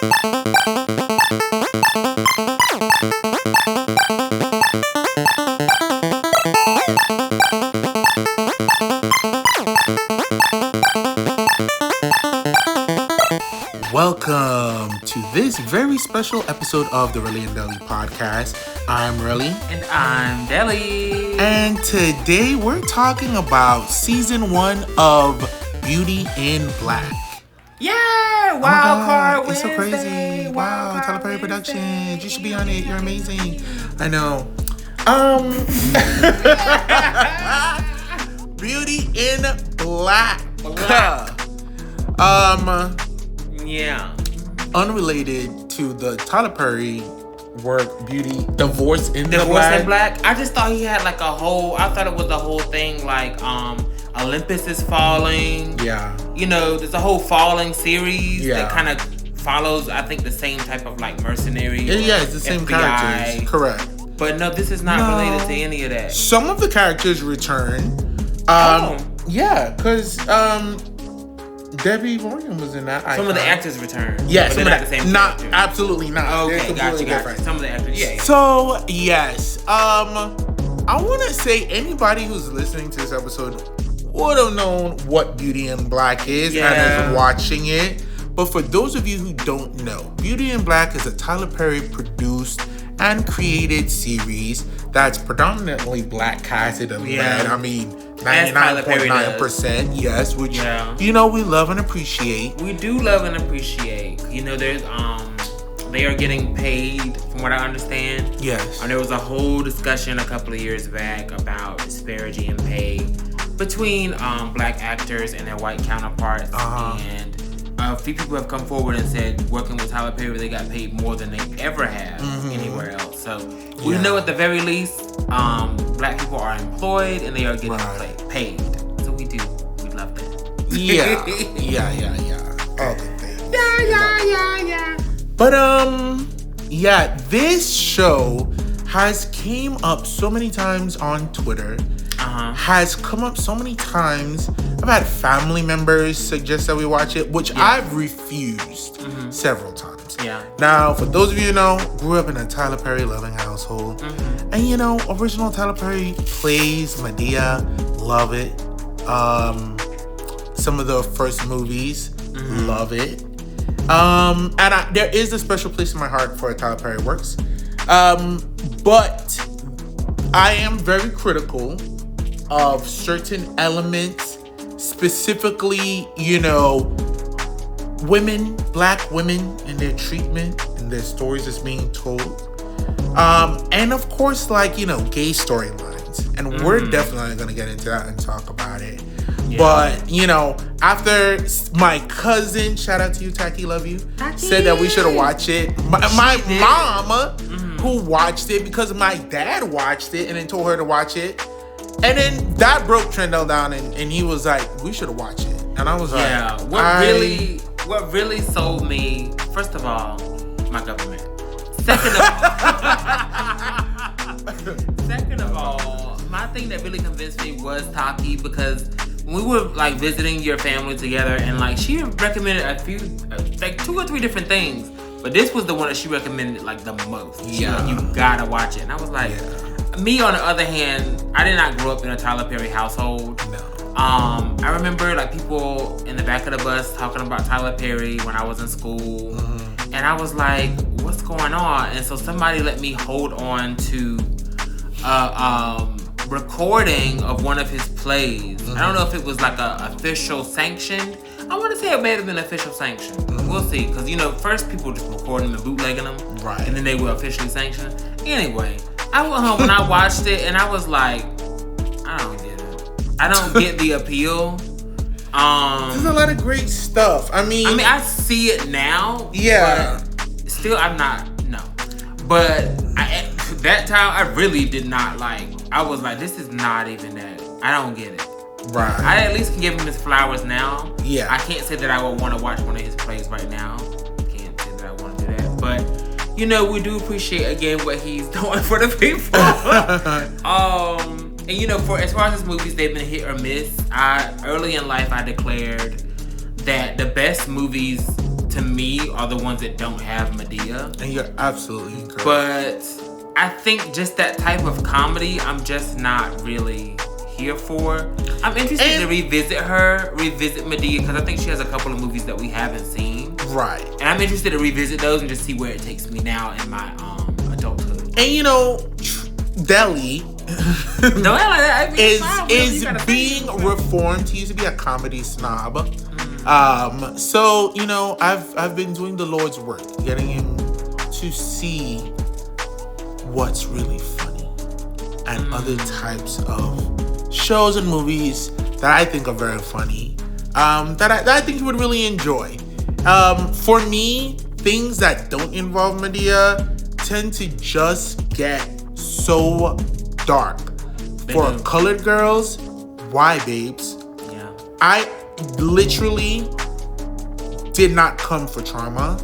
Welcome to this very special episode of the Relly and Deli podcast. I'm Relly. And I'm Deli. And today we're talking about season 1 of Beauty in Black. Yeah! Wildcard Wednesday. It's so crazy. Wow, Tyler Perry Productions. You should be on it. You're amazing. I know. Beauty in Black. Yeah. Unrelated to the Tyler Perry work, Divorce in Black. I just thought he had like I thought it was the whole thing like Olympus is falling. Yeah. You know, there's a whole falling series that kind of follows, I think, the same type of like mercenary. Yeah, it's the same FBI. characters. Correct. But no, this is not related to any of that. Some of the characters return. Yeah, because Debbie Morgan was in that. Some of the actors return. Yeah, but they're not the same characters. Absolutely not. Okay, gotcha. Some of the actors, yeah. So, yes. I want to say anybody who's listening to this episode would have known what Beauty in Black is and is watching it. But for those of you who don't know, Beauty in Black is a Tyler Perry produced and created series that's predominantly black casted and led. I mean, 99.9%, yes, which, you know, we love and appreciate. We do love and appreciate. You know, there's, they are getting paid, from what I understand. Yes. And there was a whole discussion a couple of years back about disparity in pay between black actors and their white counterparts. And a few people have come forward and said working with Tyler Perry, they got paid more than they ever have anywhere else. So we know at the very least, black people are employed and they are getting paid. So we love that. Yeah. All good things. Yeah. But this show has came up so many times on Twitter. Has come up so many times. I've had family members suggest that we watch it, which I've refused several times. Yeah. Now, for those of you who know, grew up in a Tyler Perry loving household. And you know, original Tyler Perry plays Medea. Love it. Some of the first movies. Love it. And there is a special place in my heart for Tyler Perry works. But I am very critical of certain elements, specifically, you know, women, black women, and their treatment and their stories that's being told. And of course, like, you know, gay storylines. And we're definitely going to get into that and talk about it. Yeah. But, you know, after my cousin, shout out to you, Taki, love you, said that we should have watched it. My mom, who watched it because my dad watched it and then told her to watch it. And then that broke Trendell down and he was like, we should have watched it. And I was like, what really sold me, first of all, my government. Second of all, my thing that really convinced me was Taki, because when we were like visiting your family together and like she recommended a few, like 2 or 3 different things. But this was the one that she recommended like the most. Like, you gotta watch it. And I was like, me on the other hand, I did not grow up in a Tyler Perry household. No. I remember like people in the back of the bus talking about Tyler Perry when I was in school. And I was like, what's going on? And so somebody let me hold on to recording of one of his plays. I don't know if it was like a official sanctioned. I want to say it may have been official sanctioned. We'll see. Because, you know, first people just recording them and bootlegging them. Right. And then they were officially sanctioned. Anyway, I went home and I watched it and I was like, I don't get it. I don't get the appeal. There's a lot of great stuff. I mean, I see it now. Yeah. But still, I'm not, no. But that time, I really did not like, I was like, this is not even that. I don't get it. Right. I at least can give him his flowers now. Yeah. I can't say that I would want to watch one of his plays right now. Can't say that I want to do that. But, you know, we do appreciate, again, what he's doing for the people. And, you know, for as far as his movies, they've been hit or miss. Early in life, I declared that the best movies to me, are the ones that don't have Medea. And you're absolutely correct. But I think just that type of comedy, I'm just not really here for. I'm interested to revisit Medea, because I think she has a couple of movies that we haven't seen. Right. And I'm interested to revisit those and just see where it takes me now in my adulthood. And you know, Deli is being reformed. He used to be a comedy snob. So, you know, I've been doing the Lord's work, getting him to see what's really funny and other types of shows and movies that I think are very funny, that I think you would really enjoy. For me, things that don't involve Medea tend to just get so dark. For colored girls, why, babes? Yeah. I literally did not come for trauma.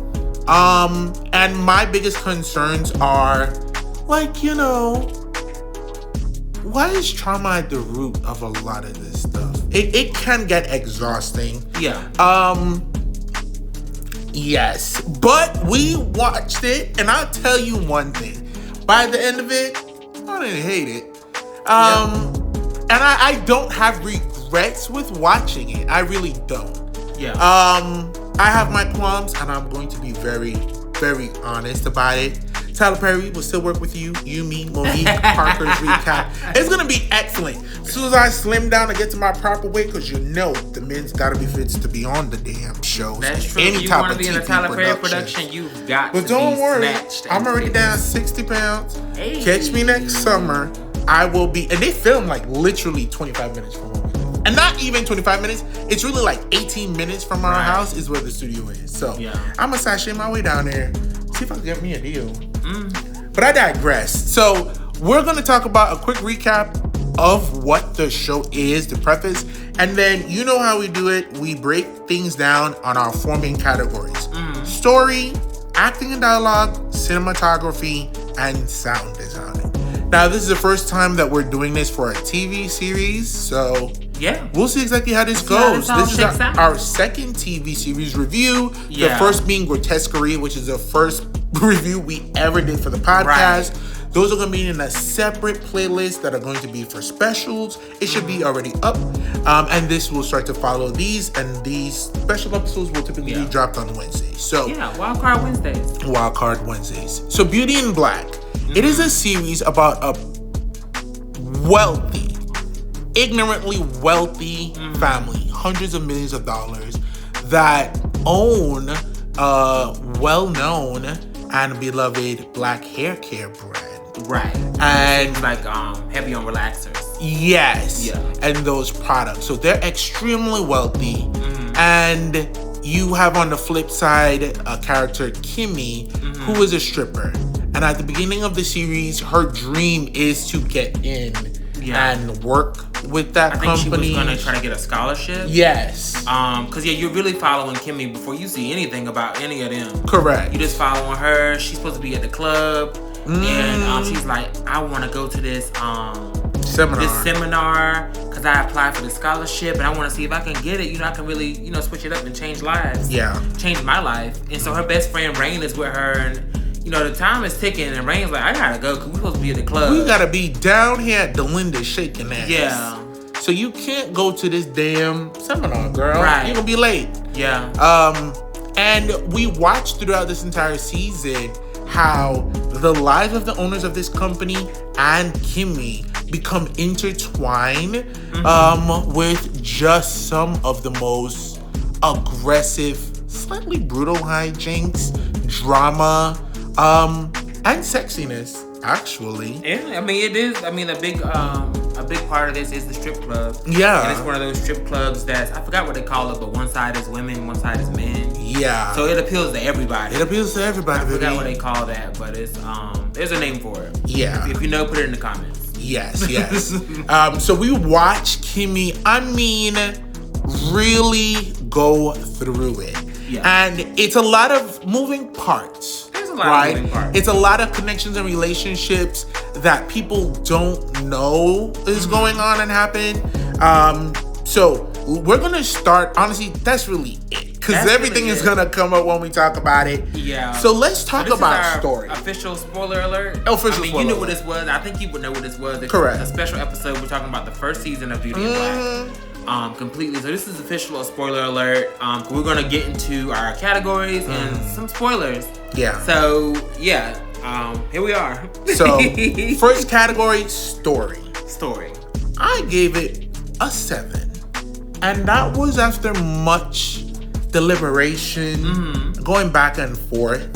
And my biggest concerns are, like, you know, why is trauma at the root of a lot of this stuff? It can get exhausting. Yeah. Yes. But we watched it, and I'll tell you one thing. By the end of it, I didn't hate it. And I don't have regrets with watching it. I really don't. Yeah. I have my qualms, and I'm going to be very, very honest about it. Tyler Perry will still work with you. You, me, Monique, Parker's recap. It's going to be excellent. As soon as I slim down and get to my proper weight, because you know the men's got to be fit to be on the damn shows. That's true. Any if you type want of to be in a TV Tyler Perry production, you've got but to don't be worry, snatched. I'm already down 60 pounds. Hey. Catch me next summer. I will be, and they film like literally 25 minutes from where we live. And not even 25 minutes. It's really like 18 minutes from our house is where the studio is. So I'm going to sashay my way down there. See if I can get me a deal. But I digress. So we're going to talk about a quick recap of what the show is, the preface. And then you know how we do it. We break things down on our 4 main categories. Story, acting and dialogue, cinematography, and sound design. Now, this is the first time that we're doing this for a TV series, so yeah, we'll see exactly how this goes. This is our second TV series review. The first being Grotesquerie, which is the first review we ever did for the podcast. Right. Those are going to be in a separate playlist that are going to be for specials. It should be already up. And this will start to follow these, and these special episodes will typically be dropped on Wednesdays. So Wildcard Wednesdays. Wildcard Wednesdays. So Beauty in Black. It is a series about a wealthy, ignorantly wealthy family, hundreds of millions of dollars, that own a well-known and beloved black hair care brand. Right. And like heavy on relaxers. Yes. Yeah. And those products. So they're extremely wealthy. And you have on the flip side a character, Kimmy, who is a stripper. And at the beginning of the series, her dream is to get in and work with that company. I think she was going to try to get a scholarship. Yes. Because, you're really following Kimmy before you see anything about any of them. Correct. You're just following her. She's supposed to be at the club. And she's like, I want to go to this seminar because I applied for the scholarship and I want to see if I can get it. I can really, switch it up and change lives. Yeah. Change my life. And so her best friend, Rain, is with her, and the time is ticking, and Rain's like, I gotta go because we're supposed to be at the club. We gotta be down here at Delinda shaking ass. Yeah. So you can't go to this damn seminar, girl. Right. You're gonna be late. Yeah. And we watched throughout this entire season how the lives of the owners of this company and Kimmy become intertwined with just some of the most aggressive, slightly brutal hijinks, drama, and sexiness, actually. Yeah, I mean, it is. I mean, a big part of this is the strip club. Yeah. And it's one of those strip clubs that, I forgot what they call it, but one side is women, one side is men. Yeah. So it appeals to everybody. It appeals to everybody. I forgot what they call that, but it's, there's a name for it. Yeah. If you know, put it in the comments. Yes, yes. So we watch Kimmy, really go through it. Yeah. And it's a lot of moving parts. There's a lot of moving parts. It's a lot of connections and relationships that people don't know is going on and happen. So we're going to start, honestly, that's really it. because everything is gonna come up when we talk about it. Yeah. So let's talk about our story. Official spoiler alert. Official you spoiler knew what alert. this was. I think you would know what this was. It's Correct. A special episode. We're talking about the first season of Beauty and Black. Completely. So this is official spoiler alert. We're gonna get into our categories and some spoilers. Yeah. So yeah. Here we are. So first category, story. Story. I gave it a 7, and that was after much deliberation, going back and forth.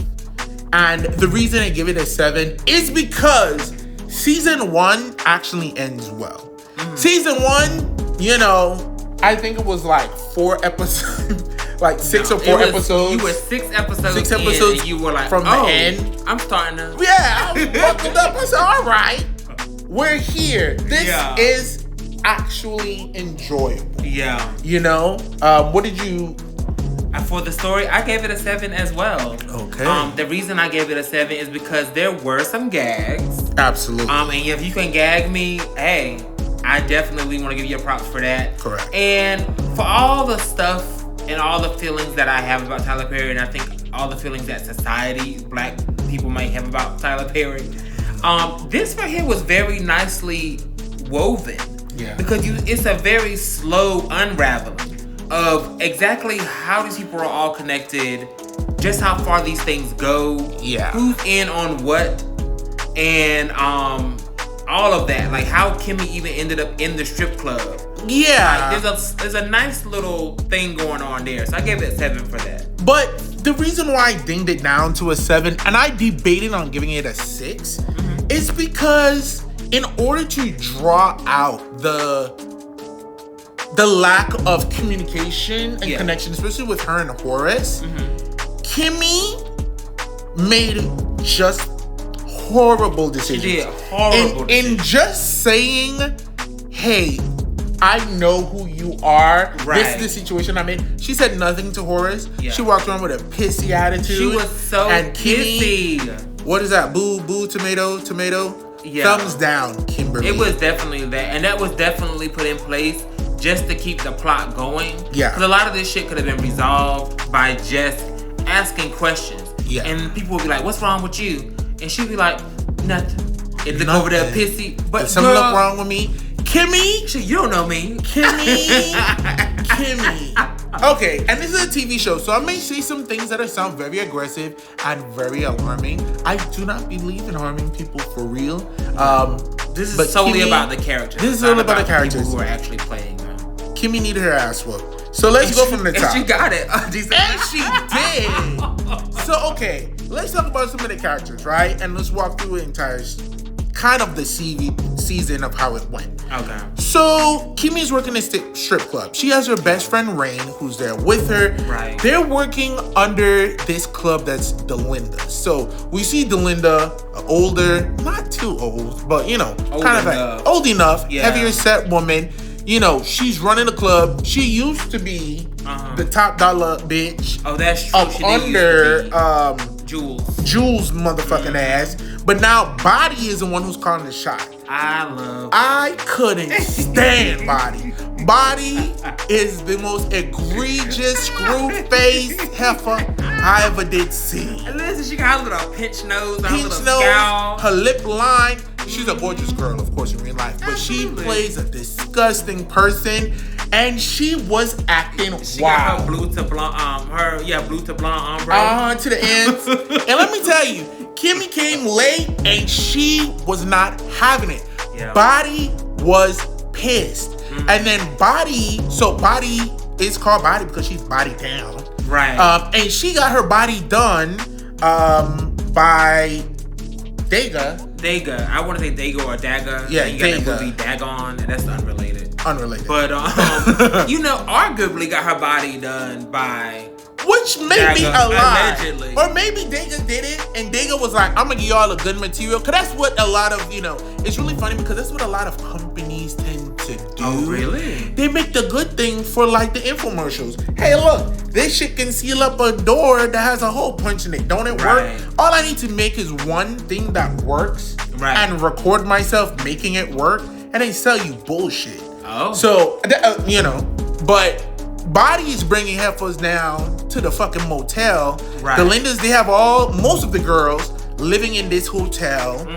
And the reason I give it a 7 is because season 1 actually ends well. Season 1, you know, I think it was like 4 episodes, like 6 or 4 episodes. You were 6 episodes. 6 episodes. In and you were like, from the end. I'm starting to. Yeah, I buckled up. I said, all right, we're here. This is actually enjoyable. Yeah. You know, what did you? For the story, I gave it a 7 as well. Okay. The reason I gave it a 7 is because there were some gags. Absolutely. And if you can gag me, hey, I definitely want to give you props for that. Correct. And for all the stuff and all the feelings that I have about Tyler Perry, and I think all the feelings that society, black people might have about Tyler Perry, this right here was very nicely woven. Yeah. Because it's a very slow unraveling of exactly how these people are all connected, just how far these things go, who's in on what, and all of that. Like how Kimmy even ended up in the strip club. Yeah. Like, there's a nice little thing going on there. So I gave it a 7 for that. But the reason why I dinged it down to a 7, and I debated on giving it a 6, is because in order to draw out the lack of communication and connection, especially with her and Horace, Kimmy made just horrible decisions. She did horrible decisions. In just saying, hey, I know who you are. Right. This is the situation I'm in. She said nothing to Horace. Yeah. She walked around with a pissy attitude. She was so Kimmy, pissy. What is that? Boo, boo, tomato, tomato. Yeah. Thumbs down, Kimberly. It was definitely that. And that was definitely put in place just to keep the plot going. Yeah. Because a lot of this shit could have been resolved by just asking questions. Yeah. And people would be like, what's wrong with you? And she'd be like, nothing. And look over there pissy. But Does something look wrong with me? Kimmy? Shit, you don't know me. Kimmy. Okay, and this is a TV show, so I may say some things that sound very aggressive and very alarming. I do not believe in harming people for real. This is solely about the characters. This is all about the characters. People who are actually playing them. Kimmy needed her ass whooped. So let's go from the top. And she got it. And she did. So, okay, let's talk about some of the characters, right? And let's walk through the entire kind of the season of how it went. Okay. So Kimmy's working at a strip club. She has her best friend Rain, who's there with her. Right. They're working under this club that's Delinda. So we see Delinda, older, not too old, but you know, kind of old enough, heavier set woman. You know, she's running the club. She used to be the top dollar bitch. Oh, that's true. Up under Jules motherfucking ass. But now Body is the one who's calling the shot. I couldn't stand Body. Body is the most egregious screw-faced heifer I ever did see. And listen, she got her little pinch nose, her lip line. She's a gorgeous girl, of course, in real life. But she plays a disgusting person. And she was acting wild. She got her blue to blonde, blue to blonde ombre. To the ends. And let me tell you, Kimmy came late and she was not having it. Yeah. Body was pissed. And then Body is called Body because she's body down. Right. And she got her body done by Daga. I want to say Daga or Daga. Yeah, you got that movie Dagon, and that's unrelated. But you know, arguably got her body done by, which may be a lie. Allegedly. Or maybe Daga did it, and Daga was like, I'm gonna give y'all a good material. Cause that's what a lot of, it's really funny because that's what a lot of companies tend to do. Oh, really? They make the good thing for like the infomercials. Hey, look, this shit can seal up a door that has a hole punch in it. Don't it work? All I need to make is one thing that works and record myself making it work and then sell you bullshit. Oh. So, but Body's bringing heifers down to the fucking motel. Right. The Lindas, they have most of the girls living in this hotel.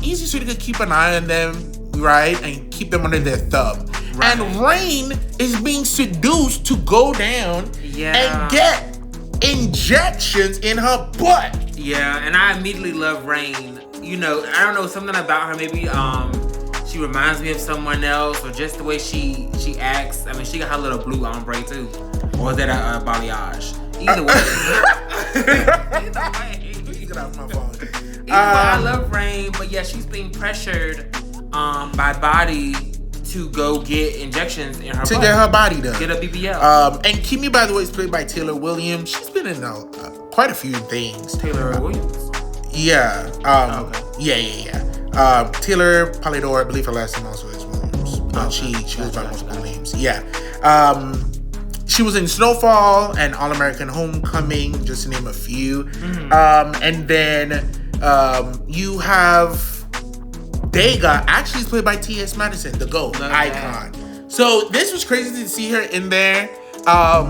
Easy so they could keep an eye on them, right? And keep them under their thumb. Right. And Rain is being seduced to go down and get injections in her butt. Yeah, and I immediately love Rain. You know, I don't know, something about her. Maybe she reminds me of someone else, or just the way she acts. I mean, she got her little blue ombre too. Or is that a balayage? Either way. Either way. Get off my phone. Either way, I love Rain, but yeah, she's being pressured by Body to go get injections in her butt. Get her body done. Get a BBL. And Kimmy, by the way, is played by Taylor Williams. She's been in quite a few things. Taylor Williams? Yeah. Okay. Yeah. Taylor Polidor, I believe her last name also is Williams. She goes by multiple names. Yeah. She was in Snowfall and All American Homecoming, just to name a few. And then you have Dega, actually is played by T.S. Madison, the GOAT, icon. So this was crazy to see her in there.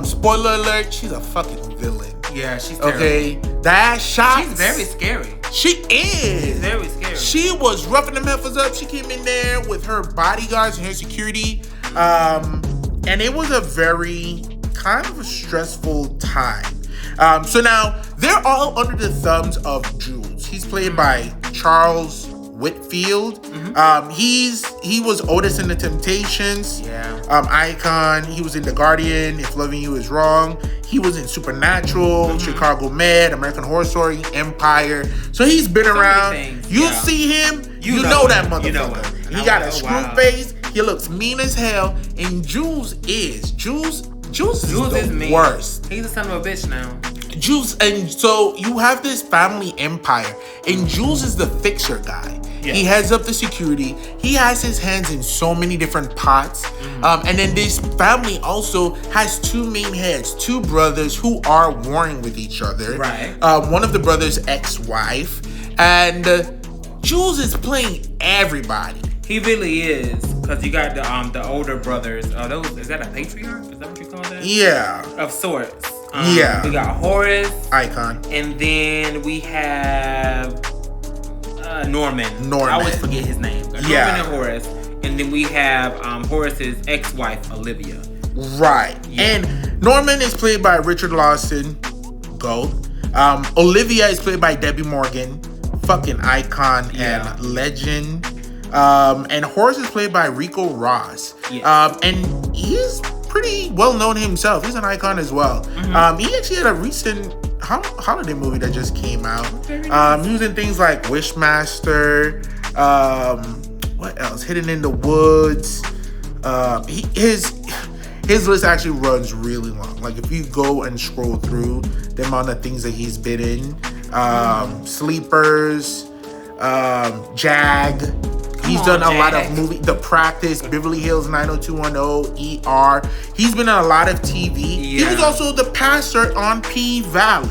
Spoiler alert, she's a fucking villain. Yeah, she's terrible. Okay, that shot. She's very scary. She is. She's very scary. She was roughing them heifers up. She came in there with her bodyguards and her security. And it was a very kind of a stressful time. So now they're all under the thumbs of Jules. He's played by Charles Whitfield. He was Otis in the Temptations. Icon. He was in The Guardian, If Loving You Is Wrong. He was in Supernatural, Chicago Med, American Horror Story, Empire. So he's been around. You see him, you know that motherfucker. You know him. He got a screw face. He looks mean as hell. And Jules is the mean. worst. He's a son of a bitch now. Jules, and so you have this family empire, and Jules is the fixer guy. Yeah. He heads up the security. He has his hands in so many different pots. And then this family also has two main heads, two brothers who are warring with each other. Right. One of the brothers' ex-wife. And Jules is playing everybody. He really is, because you got the older brothers. Is that a patriarch? Is that what you call that? Yeah. Of sorts. We got Horace. Icon. And then we have Norman. I always forget his name. Norman and Horace. And then we have Horace's ex-wife, Olivia. Right. Yeah. And Norman is played by Richard Lawson. GOAT. Olivia is played by Debbie Morgan. Fucking icon and legend. And Horace is played by Rico Ross. And he's pretty well known himself. He's an icon as well. He actually had a recent holiday movie that just came out. He was in things like Wishmaster. What else? Hidden in the Woods. His list actually runs really long. Like if you go and scroll through the amount of things that he's been in, Sleepers, Jag. He's done a lot of movies. The Practice, Beverly Hills 90210, ER. He's been in a lot of TV. He was also the pastor on P Valley.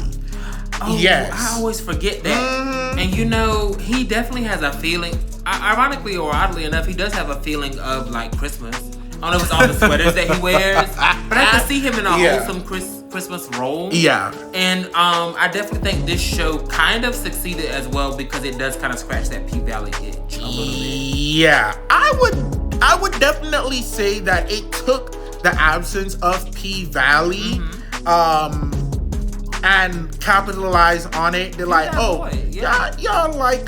Oh, yes. I always forget that. And you know, he definitely has a feeling. Ironically or oddly enough, he does have a feeling of like Christmas. I don't know if it's all the sweaters that he wears, but I can see him in a wholesome Christmas role. Yeah. And I definitely think this show kind of succeeded as well because it does kind of scratch that P Valley itch a little bit. Yeah. I would definitely say that it took the absence of P Valley and capitalize on it. They're like, y'all like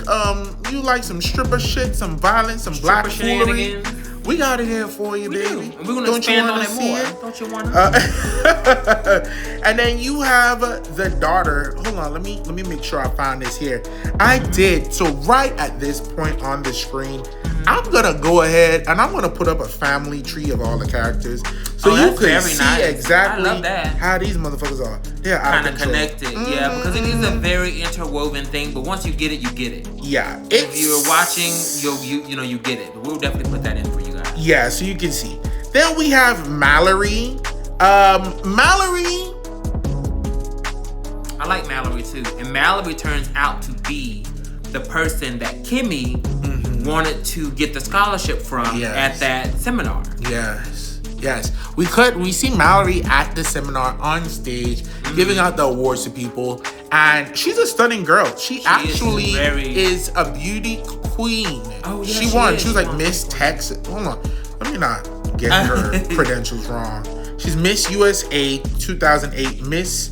you like some stripper shit, some violence, some black foolery. We got it here for you, baby. We're gonna expand on it more. Don't you want to? And then you have the daughter. Hold on, let me make sure I found this here. I did. So right at this point on the screen, I'm gonna go ahead and I'm gonna put up a family tree of all the characters, so you can see exactly how these motherfuckers are. They're kind of connected, because it is a very interwoven thing. But once you get it, you get it. Yeah, if you're watching, you get it. But we'll definitely put that in for you guys. Yeah, so you can see. Then we have Mallory. Mallory. I like Mallory too, and Mallory turns out to be the person that Kimmy wanted to get the scholarship from at that seminar. Yes. Yes. We see Mallory at the seminar on stage, giving out the awards to people. And she's a stunning girl. She actually is a beauty queen. Oh, yeah, she won. She was like Miss Texas. Hold on. Let me not get her credentials wrong. She's Miss USA 2008, Miss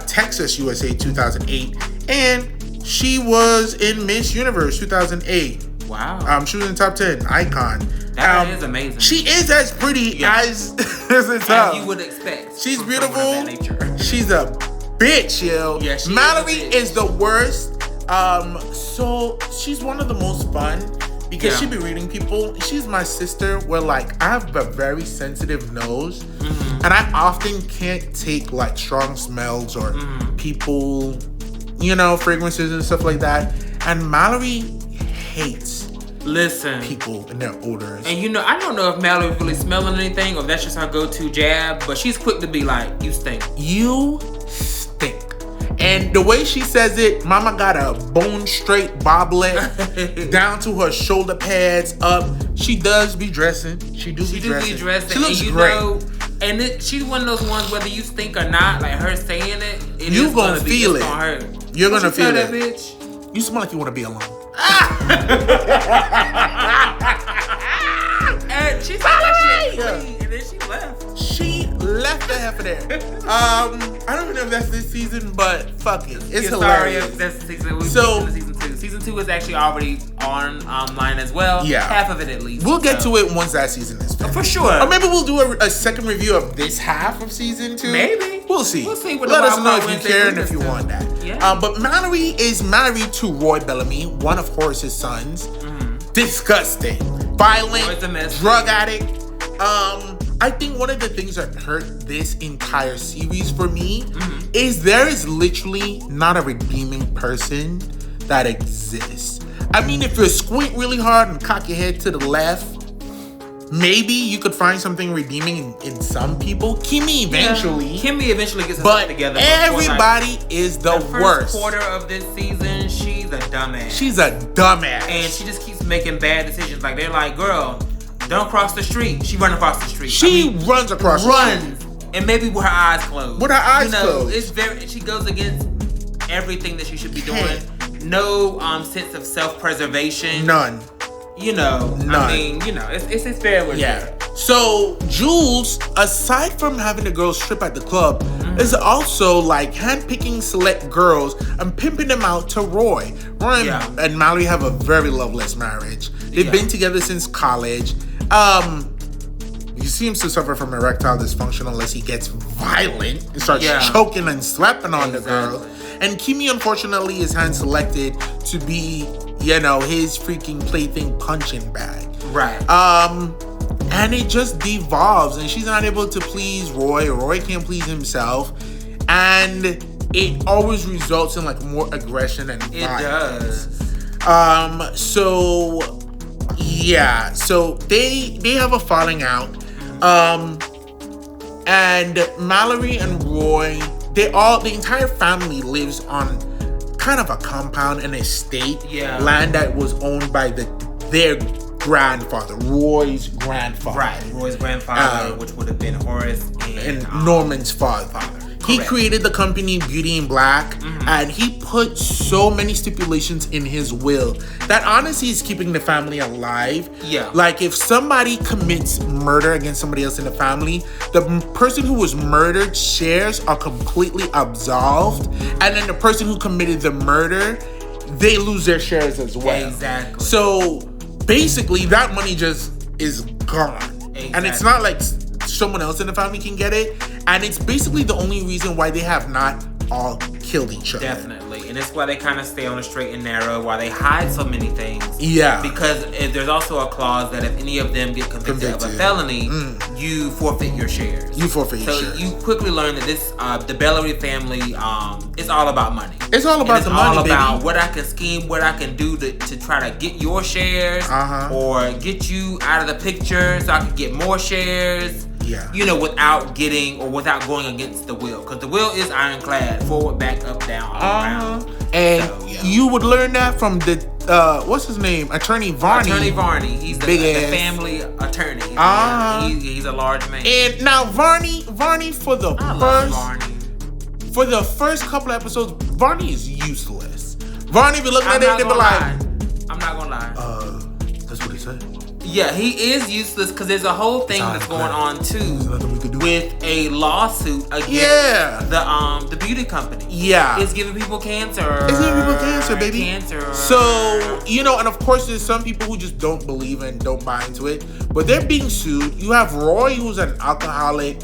Texas USA 2008, and she was in Miss Universe 2008. Wow. She was in top 10. Icon. That is amazing. She is as pretty as you would expect. She's beautiful. She's a bitch, yo. Yeah, Mallory is the worst. So she's one of the most fun because she be reading people. She's my sister where like I have a very sensitive nose and I often can't take like strong smells or people, you know, fragrances and stuff like that. And Mallory hates people and their odors. And you know, I don't know if Mallory really smelling anything or that's just her go-to jab, but she's quick to be like, you stink. You stink. And the way she says it, mama got a bone straight boblet down to her shoulder pads up. She does be dressing. She do be dressing. She looks great. And she's one of those ones, whether you stink or not, like her saying it, you gonna feel it. You're gonna feel it. Bitch? You smell like you want to be alone. And she said that shit and then she left. She left the heifer there. I don't even know if that's this season, but fuck it. It's hilarious. Sorry if that's the season. Season 2. Season 2 is actually already online as well. Yeah. Half of it at least. We'll get to it once that season is finished. For sure. Or maybe we'll do a second review of this half of season 2. Maybe. We'll see. We'll see. Let us know if you care and if you want that. Yeah. But Mallory is married to Roy Bellamy, one of Horace's sons. Disgusting. Violent. Drug addict. I think one of the things that hurt this entire series for me is there is literally not a redeeming person that exists. I mean, if you squint really hard and cock your head to the left, maybe you could find something redeeming in some people. Kimmy eventually. Yeah. Kimmy eventually gets herself together. Everybody is the worst. First quarter of this season, she's a dumbass. She's a dumbass. And she just keeps making bad decisions. Like, they're like, girl, don't cross the street. She run across the street. She runs across the street. And maybe with her eyes closed. With her eyes closed. It's she goes against everything that she should be doing. No sense of self-preservation. None. You know, none. I mean, you know, it's very weird. Yeah. So Jules, aside from having the girls strip at the club, is also like handpicking select girls and pimping them out to Roy. Roy and Mallory have a very loveless marriage. They've been together since college. He seems to suffer from erectile dysfunction unless he gets violent and starts choking and slapping on the girl. And Kimmy, unfortunately, is hand selected to be, you know, his freaking plaything punching bag. Right. And it just devolves, and she's not able to please Roy. Roy can't please himself, and it always results in like more aggression and violence. It does. So yeah, so they have a falling out. And Mallory and Roy, the entire family lives on kind of a compound, an estate, land that was owned by their grandfather, Roy's grandfather. Right, Roy's grandfather, which would have been Horace and Norman's father. He created the company Beauty in Black, and he put so many stipulations in his will that honestly is keeping the family alive. Yeah. Like if somebody commits murder against somebody else in the family, the person who was murdered shares are completely absolved, and then the person who committed the murder, they lose their shares as well. Exactly. So basically, that money just is gone. Exactly. And it's not like someone else in the family can get it. And it's basically the only reason why they have not all killed each other. Definitely. And it's why they kind of stay on the straight and narrow, why they hide so many things. Yeah. Because there's also a clause that if any of them get convicted of a felony, you forfeit your shares. You forfeit your shares. So you quickly learn that this, the Bellamy family, it's all about money. It's all about the money, baby. It's all about what I can scheme, what I can do to try to get your shares or get you out of the picture so I can get more shares. Yeah. You know, without going against the will. Because the will is ironclad. Forward, back, up, down, all around. And you would learn that from the what's his name? Attorney Varney. Attorney Varney. He's the family attorney. He's a large man. And now Varney for the first couple of episodes, Varney is useless. Varney be looking at it and be like, I'm not gonna lie. That's what he said. Yeah, he is useless because there's a whole thing that's going on too with a lawsuit against the beauty company. Yeah, it's giving people cancer. It's giving people cancer, baby. Cancer. So and of course, there's some people who just don't believe and don't buy into it, but they're being sued. You have Roy, who's an alcoholic,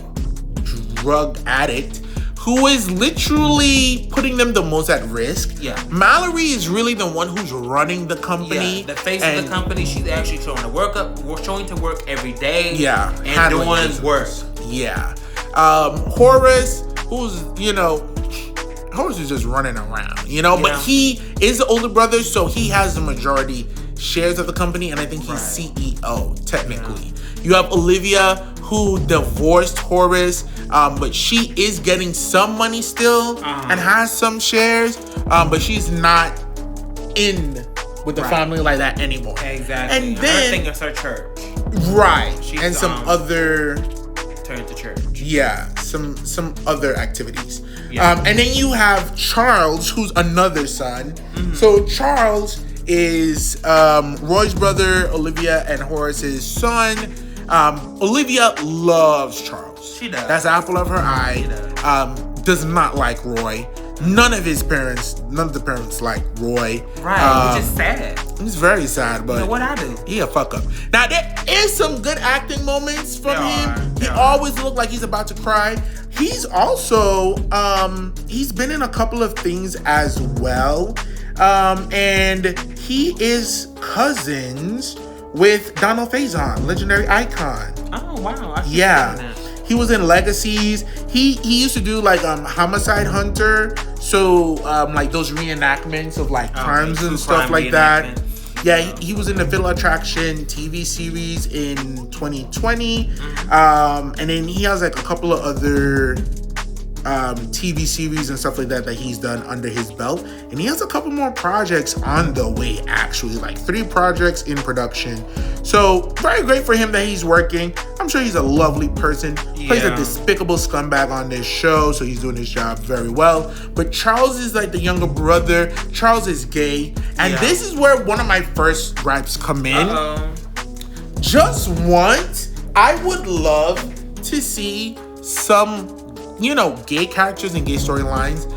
drug addict, who is literally putting them the most at risk. Yeah. Mallory is really the one who's running the company. Yeah, the face of the company. She's actually showing to work every day. Yeah. And doing work. Yeah. Horace, who's, Horace is just running around, but he is the older brother, so he has the majority shares of the company, and I think he's CEO, technically. Yeah. You have Olivia, who divorced Horace, but she is getting some money still and has some shares, but she's not in with the family like that anymore. Exactly. And then her thing is her church. Right. And some other turn to church. Yeah, some other activities. Yeah. And then you have Charles, who's another son. Mm-hmm. So Charles is Roy's brother, Olivia, and Horace's son. Olivia loves Charles. She does. That's the apple of her eye. She does. Does not like Roy. None of the parents like Roy. Right, which is sad. It's very sad, but what I do? He a fuck up. Now there is some good acting moments from him. He always look like he's about to cry. He's also he's been in a couple of things as well. And he is cousins with Donald Faison, legendary icon. Oh wow! He was in Legacies. He used to do like Homicide Hunter, so like those reenactments of like crimes and stuff like that. Yeah, he was in the Fatal Attraction TV series in 2020, and then he has like a couple of other TV series and stuff like that he's done under his belt, and he has a couple more projects on the way, actually, like 3 projects in production. So very great for him that he's working. I'm sure he's a lovely person. Plays a despicable scumbag on this show, so he's doing his job very well. But Charles is like the younger brother. Charles is gay, and this is where one of my first gripes come in. Just once, I would love to see some gay characters and gay storylines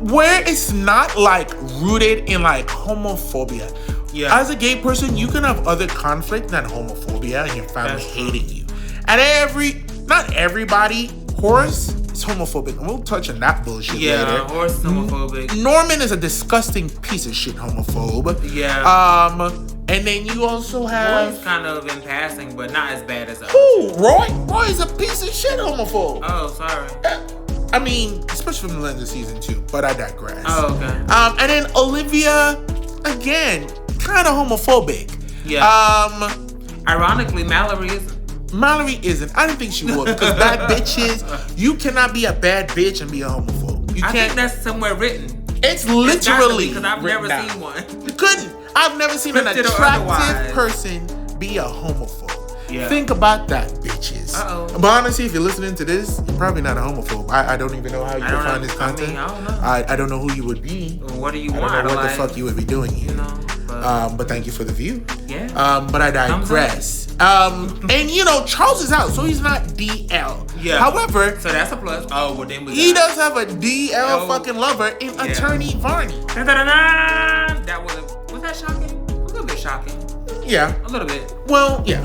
where it's not like rooted in like homophobia. Yeah. As a gay person, you can have other conflict than homophobia and your family hating you. And not everybody, Horace is homophobic. And we'll touch on that bullshit later. Yeah, Horace is homophobic. Norman is a disgusting piece of shit homophobe. Yeah. And then you also have Roy's kind of in passing, but not as bad as others. Who? Roy? Roy is a piece of shit homophobe. Oh, sorry. I mean, especially from the lens of season 2, but I digress. Oh, okay. And then Olivia, again, kind of homophobic. Yeah. Ironically, Mallory isn't. I didn't think she would, because bad bitches, you cannot be a bad bitch and be a homophobe. I think that's somewhere written. It's literally because I've never seen one. You couldn't. I've never seen an attractive person be a homophobe. Yeah. Think about that, bitches. But honestly, if you're listening to this, you're probably not a homophobe. I don't even know how you would find this content. I don't know. I don't know who you would be. Well, what do you want? I don't know what the fuck you would be doing here. But thank you for the view. Yeah. But I digress. And Charles is out, so he's not DL. Yeah. However, so that's a plus. Oh, well then he does have a DL fucking lover in Attorney Varney. That was that shocking? A little bit shocking. Yeah. A little bit. Well, yeah.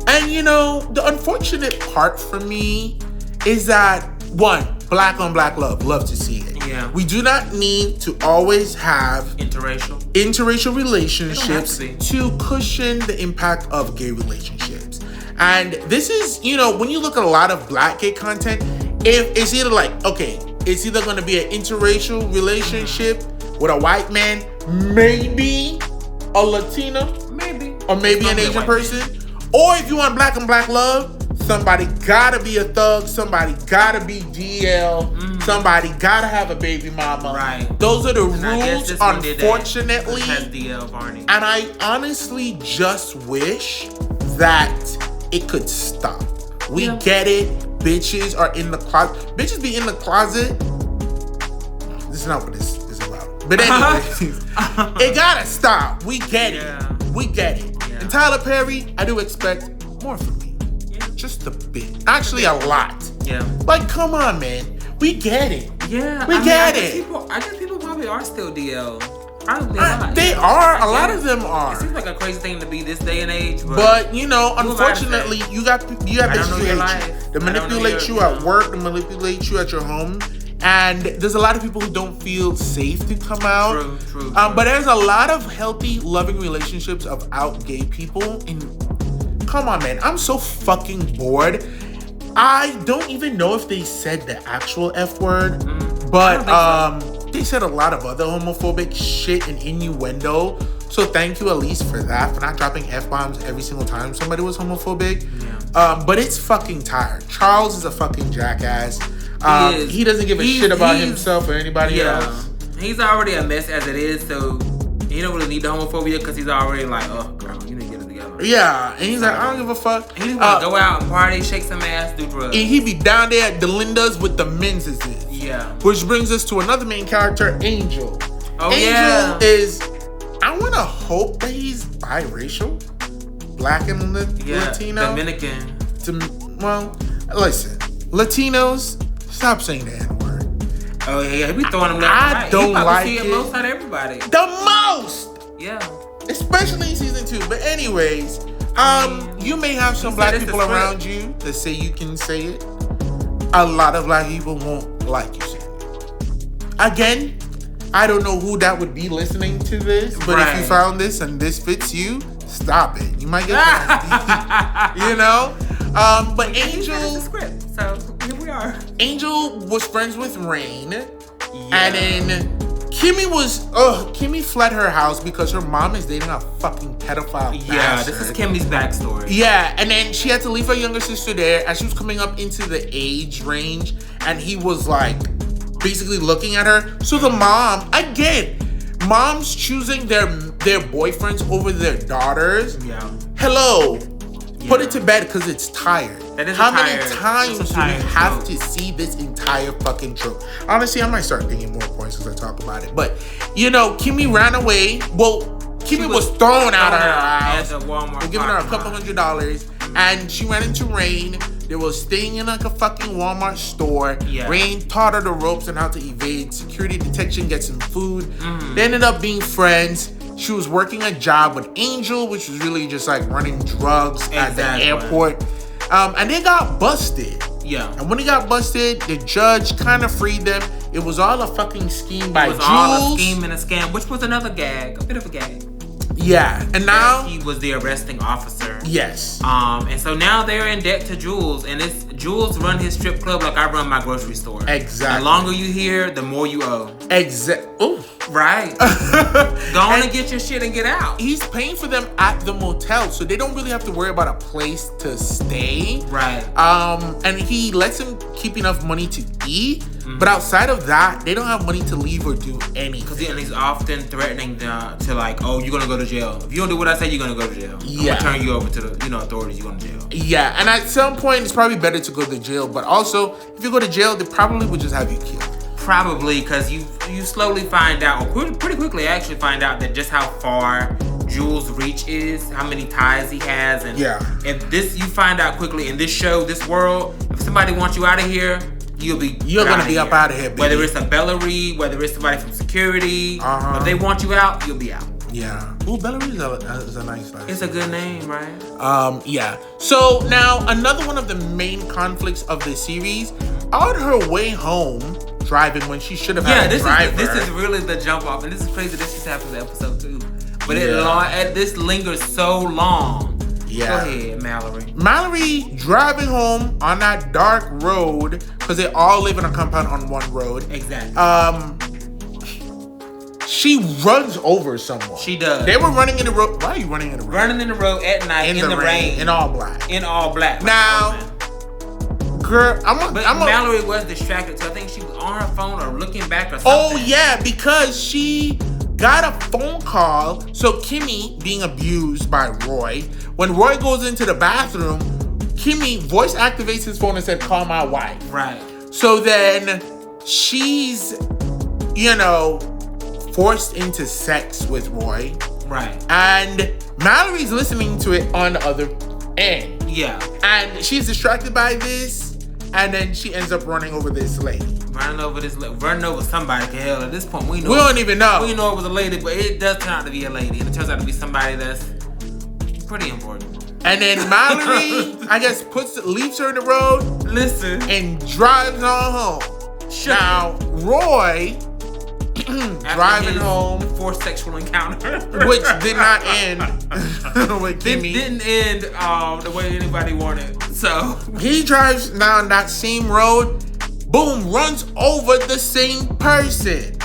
And the unfortunate part for me is that black on black love to see it. Yeah. We do not need to always have interracial relationships to cushion the impact of gay relationships. And this is, when you look at a lot of black gay content, if it's either like, okay, it's either going to be an interracial relationship with a white man, maybe a Latina, maybe, or maybe an Asian person. Or if you want black on black love, Somebody gotta be a thug. Somebody gotta be DL. Somebody gotta have a baby mama. Right. Those are the rules, unfortunately. DL Barney. And I honestly just wish that it could stop. We get it. Bitches are in the closet. Bitches be in the closet. This is not what this is about. But anyways, it gotta stop. We get it. We get it. Yeah. And Tyler Perry, I do expect more from you. Just a bit. Actually, a lot. Yeah. Like, come on, man. We get it. Yeah. We get it. I guess people probably are still DL. Probably not. They are. A lot of them are. It seems like a crazy thing to be this day and age. But you know, unfortunately, you got bitches that manipulate you at work, to manipulate you at your home. And there's a lot of people who don't feel safe to come out. True. But there's a lot of healthy, loving relationships of out gay people. And come on, man. I'm so fucking bored. I don't even know if they said the actual F word. But they said a lot of other homophobic shit and innuendo. So thank you at least for that, for not dropping F-bombs every single time somebody was homophobic. Yeah. But it's fucking tired. Charles is a fucking jackass. He doesn't give a shit about himself or anybody else. He's already a mess as it is, so he don't really need the homophobia because he's already like, oh, girl, you need to get it together. Yeah, and he's like, I don't give a fuck. He just want to go out and party, shake some ass, do drugs. And he be down there at Delinda's with the menses. Yeah. Which brings us to another main character, Angel. Oh, Angel is, I want to hope that he's biracial. Black and Latino. Dominican. Well, listen, Latinos, stop saying the N-word. Oh, yeah, we throwing them left and right. I don't like it. Most out of everybody. The most! Yeah. Especially in season 2. But anyways, you may have some black people around you that say you can say it. A lot of black people won't like you saying it. Again, I don't know who that would be listening to this, but if you found this and this fits you, stop it. You might get nasty. You know? But Angel, the script, so here we are. Angel was friends with Rain, and then Kimmy fled her house because her mom is dating a fucking pedophile bastard. This is Kimmy's backstory. Yeah, and then she had to leave her younger sister there as she was coming up into the age range, and he was like basically looking at her. So the mom, again, moms choosing their boyfriends over their daughters. Yeah. Hello. Put it to bed because it's tired. How many times do we have to see this entire fucking trope? Honestly, I might start thinking more points as I talk about it. But, you know, Kimmy ran away. Well, Kimmy was thrown out of her house. At Walmart. They're giving her a couple $100. And she ran into Rain. They were staying in like a fucking Walmart store. Yeah. Rain taught her the ropes on how to evade. Security detection, get some food. They ended up being friends. She was working a job with Angel, which was really just like running drugs at the airport. And they got busted. Yeah. And when they got busted, the judge kind of freed them. It was all a fucking scheme by Jules. It was all a scheme and a scam, which was another gag, a bit of a gag. Yeah. And now he was the arresting officer. Yes. And so now they're in debt to Jules, and it's Jules run his strip club like I run my grocery store. Exactly. The longer you here, the more you owe. Ooh. Right. Go on and get your shit and get out. He's paying for them at the motel, so they don't really have to worry about a place to stay. Right. And he lets them keep enough money to eat, but outside of that, they don't have money to leave or do anything. Because he's often threatening to like, oh, you're gonna go to jail. If you don't do what I say, you're gonna go to jail. Yeah. I'm gonna turn you over to the authorities. You're going to jail. Yeah, and at some point, it's probably better to go to jail. But also, if you go to jail, they probably would just have you killed. Probably, because you slowly find out, or pretty quickly actually find out that just how far Jules' reach is, how many ties he has, and if this, you find out quickly in this show, this world, if somebody wants you out of here, you're gonna be up out of here, baby. Whether it's a Bella Reed, whether it's somebody from security, if they want you out, you'll be out. Yeah. Ooh, Bella Reed is a nice name. It's a good name, right? Yeah. So now another one of the main conflicts of the series, on her way home, driving when she should have had a driver. This is really the jump off, and this is crazy. This just happens in episode 2, but this lingers so long. Yeah. Go ahead, Mallory. Mallory driving home on that dark road because they all live in a compound on one road. Exactly. She runs over someone. She does. They were running in the road. Why are you running in the road? Running in the road at night in the rain. In all black. In all black. Now, Girl, Mallory was distracted, so I think she was on her phone or looking back or something. Oh, yeah, because she got a phone call. So Kimmy being abused by Roy. When Roy goes into the bathroom, Kimmy voice activates his phone and said, call my wife. Right. So then she's, forced into sex with Roy. Right. And Mallory's listening to it on the other end. Yeah. And she's distracted by this. And then she ends up running over this lady. Running over somebody. Hell, at this point, we don't even know. We know it was a lady, but it does turn out to be a lady. And it turns out to be somebody that's pretty important. And then Mallory, I guess, leaves her in the road. Listen. And drives on home. Sure. Now, Roy, driving home. Forced sexual encounter. Which did not end with Kimmy. Didn't end the way anybody wanted. So. He drives down that same road. Boom, runs over the same person.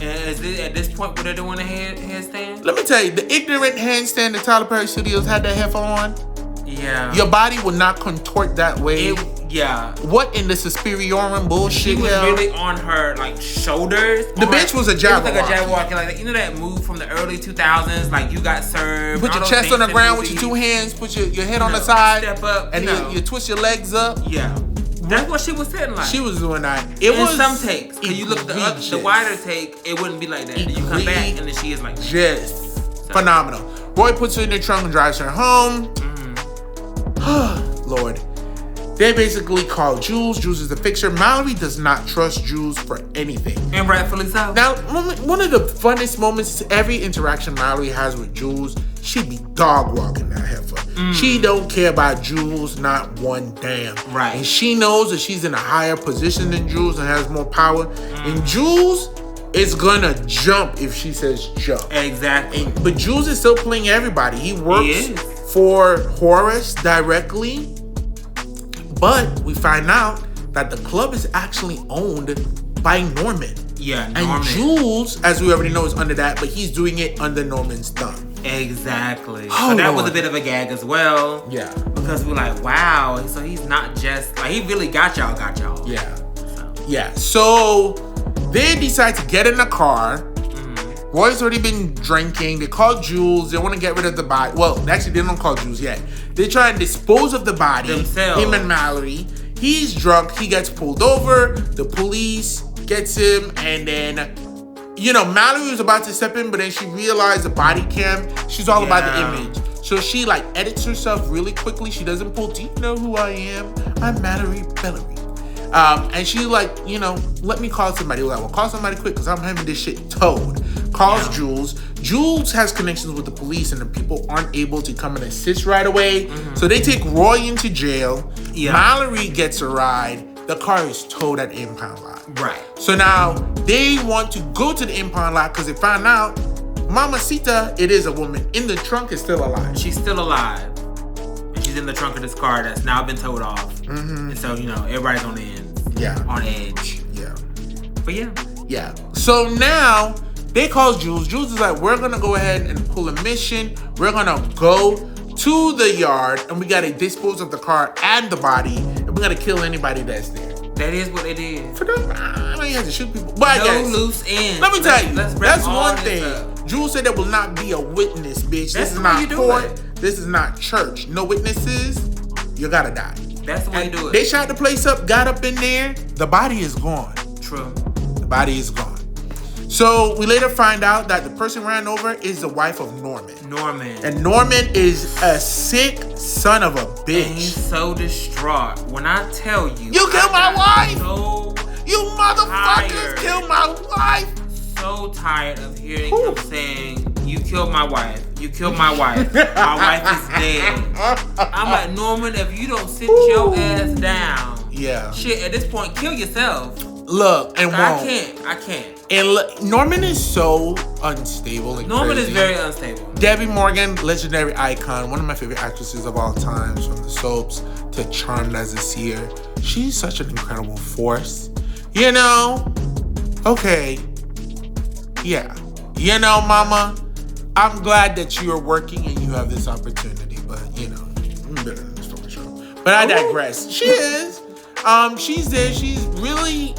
And at this point, what they're doing a handstand? Let me tell you, the ignorant handstand that Tyler Perry Studios had that headphone on. Yeah. Your body would not contort that way. Yeah. What in the Suspiriorum bullshit? She was really on her shoulders. The bitch was a Jabberwocky. It was like a Jabberwocky. Like that move from the early 2000s, like you got served. Put your chest on the ground with your two hands. Put your head on the side. Step up. And you twist your legs up. Yeah. That's what she was sitting like. She was doing that. It was some takes. Cause you look the wider take, it wouldn't be like that. And you come back and then she is like that. Just phenomenal. Roy puts her in the trunk and drives her home. Lord. They basically call Jules. Jules is the fixer. Mallory does not trust Jules for anything. And rightfully so. Now, one of the funnest moments is every interaction Mallory has with Jules, she'd be dog walking that heifer. She don't care about Jules, not one damn. Right. And she knows that she's in a higher position than Jules and has more power. And Jules is gonna jump if she says jump. Exactly. But Jules is still playing everybody. He works for Horace directly. But we find out that the club is actually owned by Norman. Yeah, and Norman. Jules, as we already know, is under that, but he's doing it under Norman's thumb. Exactly. Oh, so that was a bit of a gag as well. Yeah. Because we're like, wow. So he's not just he really got y'all. Yeah. Yeah. So they decide to get in the car. Roy's already been drinking. They call Jules. They want to get rid of the body. Well, actually, they don't call Jules yet. They try and dispose of the body. Themselves. Him and Mallory. He's drunk. He gets pulled over. The police gets him. And then, Mallory was about to step in, but then she realized the body cam. She's all about the image. So she, edits herself really quickly. She doesn't pull, do you know who I am? I'm Mallory Bellery. And she's like, let me call somebody. Well, call somebody quick because I'm having this shit towed. Calls Jules. Jules has connections with the police and the people aren't able to come and assist right away. So they take Roy into jail. Yeah. Mallory gets a ride. The car is towed at the impound lot. Right. So now they want to go to the impound lot because they found out Mamacita, it is a woman, in the trunk is still alive. She's still alive. And she's in the trunk of this car that's now been towed off. And so, everybody's on the end. Yeah. On edge. Yeah. But yeah. Yeah. So now they call Jules. Jules is like, we're going to go ahead and pull a mission. We're going to go to the yard and we got to dispose of the car and the body. And we got to kill anybody that's there. That is what they did. For them, I mean, you have to shoot people. But I guess, loose ends. Let me tell you, that's one thing. Up. Jules said there will not be a witness, bitch. This is not court. This is not church. No witnesses. You got to die. That's the way you do it. They shot the place up, got up in there. The body is gone. True. The body is gone. So we later find out that the person ran over is the wife of Norman. And Norman is a sick son of a bitch. And he's so distraught. When I tell you. You killed my wife! So you motherfuckers killed my wife! So tired of hearing him saying, you killed my wife. You killed my wife. My wife is dead. I'm like, Norman, if you don't sit your ass down. Yeah. Shit, at this point, kill yourself. Look, and I can't. And Norman is so unstable and Norman crazy. is very unstable. Debbie Morgan, legendary icon, one of my favorite actresses of all times, from the soaps to Charmed as a Seer. She's such an incredible force. Okay. Yeah. Mama, I'm glad that you are working and you have this opportunity, but, I'm better than this fucking show. But I digress. She is. She's there. She's really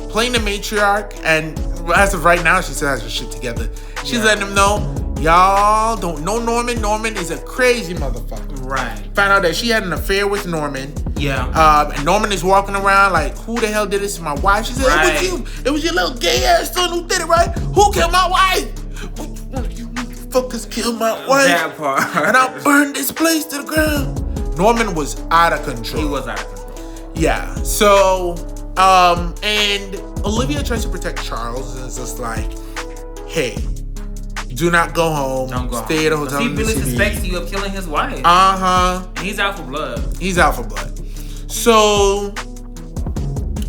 playing the matriarch, and as of right now, she still has her shit together. She's letting them know, y'all don't know Norman. Norman is a crazy motherfucker. Right. Found out that she had an affair with Norman. Yeah. And Norman is walking around like, who the hell did this to my wife? She said, It was you. It was your little gay ass son who did it, right? Who killed my wife? You fuckers killed my wife. That part. And I burned this place to the ground. Norman was out of control. He was out of control. Yeah. So, and Olivia tries to protect Charles and is just like, hey, do not go home. Don't go Stay home. at a hotel. He really suspects you of killing his wife. And he's out for blood. He's out for blood. So,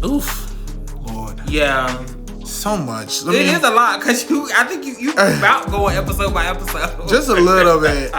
oof, Lord. Yeah. So much. It is a lot because I think you about going episode by episode. Just a little bit.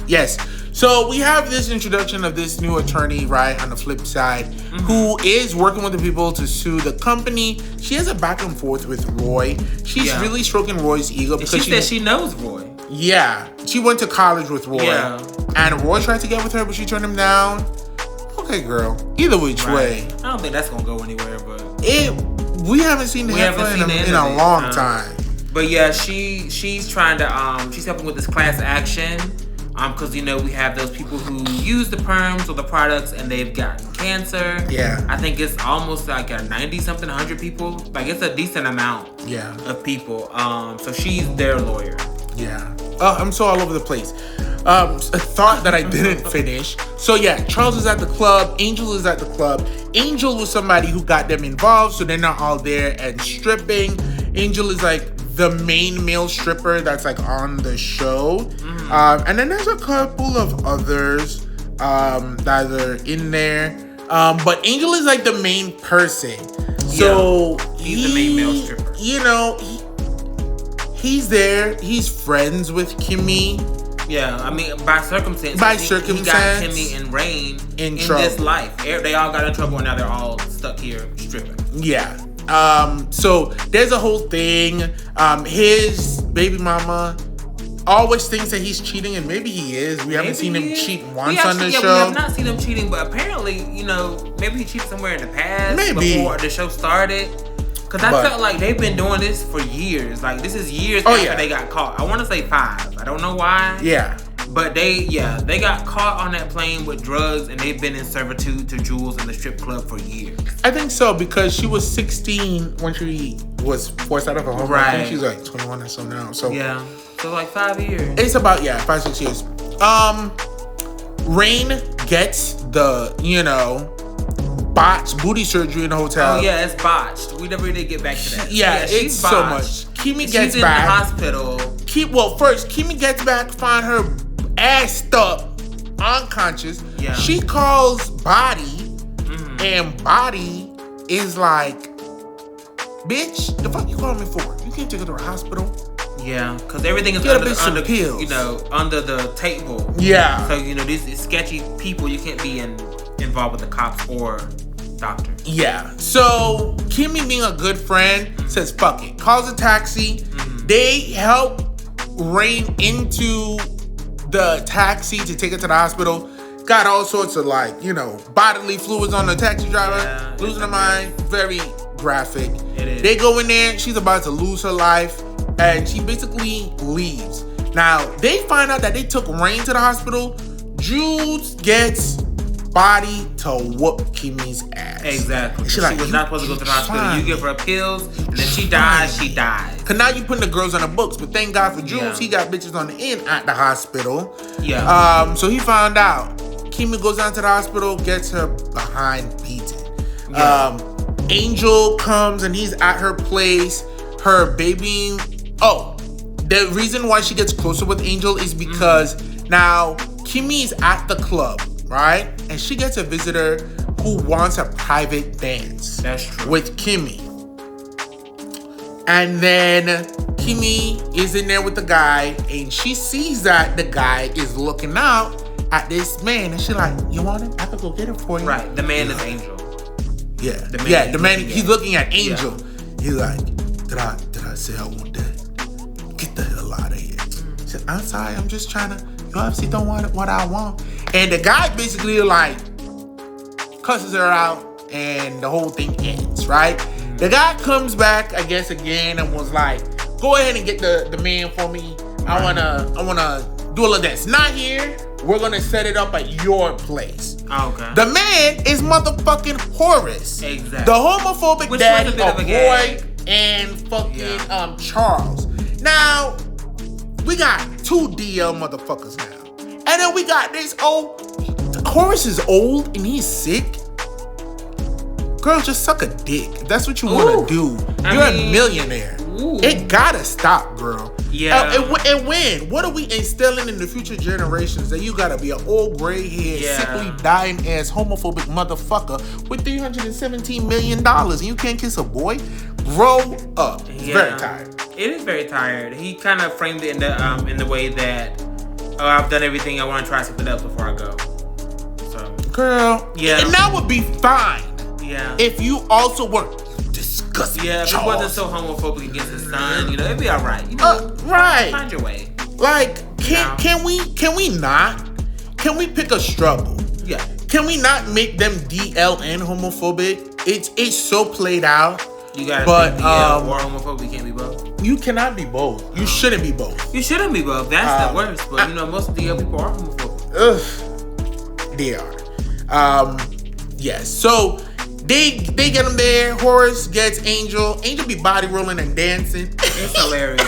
Yes. So we have this introduction of this new attorney, right, on the flip side, who is working with the people to sue the company. She has a back and forth with Roy. She's really stroking Roy's ego because she said she knows Roy. Yeah. She went to college with Roy. Yeah. And Roy tried to get with her, but she turned him down. Okay, girl. Either which way. I don't think that's gonna go anywhere, but we haven't seen the heifer in a long time. But yeah, she's trying to she's helping with this class action. Because we have those people who use the perms or the products and they've gotten cancer. Yeah. I think it's almost like a 90-something, 100 people. Like it's a decent amount of people. So she's their lawyer. Yeah. I'm so all over the place. A thought that I didn't finish. So yeah, Charles is at the club. Angel is at the club. Angel was somebody who got them involved, so they're not all there and stripping. Angel is like the main male stripper that's like on the show. And then there's a couple of others that are in there. But Angel is like the main person. So he's the main male stripper. He's there. He's friends with Kimmy. Yeah, I mean, by circumstance. He got Kimmy and Rain in this life. They all got in trouble and now they're all stuck here stripping. Yeah. So there's a whole thing. His baby mama always thinks that he's cheating, and maybe he is. We haven't seen him cheat once on the show. We have not seen him cheating, but apparently, maybe he cheated somewhere in the past before the show started. Because I felt like they've been doing this for years. Like, this is years after they got caught. I want to say 5. I don't know why. Yeah. But they got caught on that plane with drugs, and they've been in servitude to Jules in the strip club for years. I think so, because she was 16 when she was forced out of her home. Right. I think she's like 21 or so now. So yeah. So like 5 years. It's about 5-6 years. Rain gets the botched booty surgery in the hotel. Oh yeah, it's botched. We never did get back to that. It's botched. So much. Kimmy gets she's back. in the hospital. First Kimmy gets back, find her assed up, unconscious. Yeah. She calls Body, and Body is like, bitch, the fuck you calling me for? You can't take her to the hospital. Yeah, because everything is under the table. Yeah. So these sketchy people, you can't be involved with the cops or doctors. Yeah. So Kimmy, being a good friend, says fuck it. Calls a taxi. They help Rain into the taxi to take her to the hospital. Got all sorts of bodily fluids on the taxi driver. Losing her mind. Very graphic. It is. They go in there. She's about to lose her life. And she basically leaves. Now, they find out that they took Rain to the hospital. Jules gets Body to whoop Kimmy's ass. Exactly. She was not supposed to go to the hospital. You give her pills, and then she dies, she dies. Because now you're putting the girls on the books. But thank God for Jules, he got bitches on the end at the hospital. Yeah. So he found out. Kimmy goes down to the hospital, gets her behind beaten. Yeah. Angel comes, and he's at her place. Her baby... Oh, the reason why she gets closer with Angel is because now Kimmy is at the club, right? And she gets a visitor who wants a private dance. That's true. With Kimmy. And then Kimmy is in there with the guy, and she sees that the guy is looking out at this man, and she's like, you want it? I could go get it for you. Right. The man is Angel. Yeah. The man he's looking at Angel. Yeah. He's like, did I say I want that? Get the hell out of here. She's said, I'm sorry, I'm just trying to, you obviously don't want what I want. And the guy basically like cusses her out and the whole thing ends, right? The guy comes back, I guess, again and was like, go ahead and get the man for me. I wanna do a little dance. Not here. We're gonna set it up at your place. Okay. The man is motherfucking Horace. Exactly. The homophobic Which daddy was a bit of of a Roy gag. and fucking Charles. Now, we got 2 DL motherfuckers now. And then we got this Horace is old and he's sick. Girl, just suck a dick. If that's what you want to do, you're a millionaire. Ooh. It gotta stop, girl. Yeah. And when? What are we instilling in the future generations that you gotta be an old gray-haired, sickly, dying-ass, homophobic motherfucker with $317 million and you can't kiss a boy? Grow up. It's very tired. It is very tired. He kind of framed it in the way that, I've done everything. I want to try something else before I go. So, girl, and that would be fine. Yeah. If you also were disgusting. Yeah, if he wasn't so homophobic against his son, it'd be all right. You know, right. Find your way. Like, can we pick a struggle? Yeah. Can we not make them DL and homophobic? It's so played out. You gotta be DL or homophobic. You can't be both. You cannot be both. You shouldn't be both. You shouldn't be both. That's the worst. But most DL people are homophobic. Ugh. They are. Yes. So they get him there. Horace gets Angel. Angel be body rolling and dancing. It's hilarious.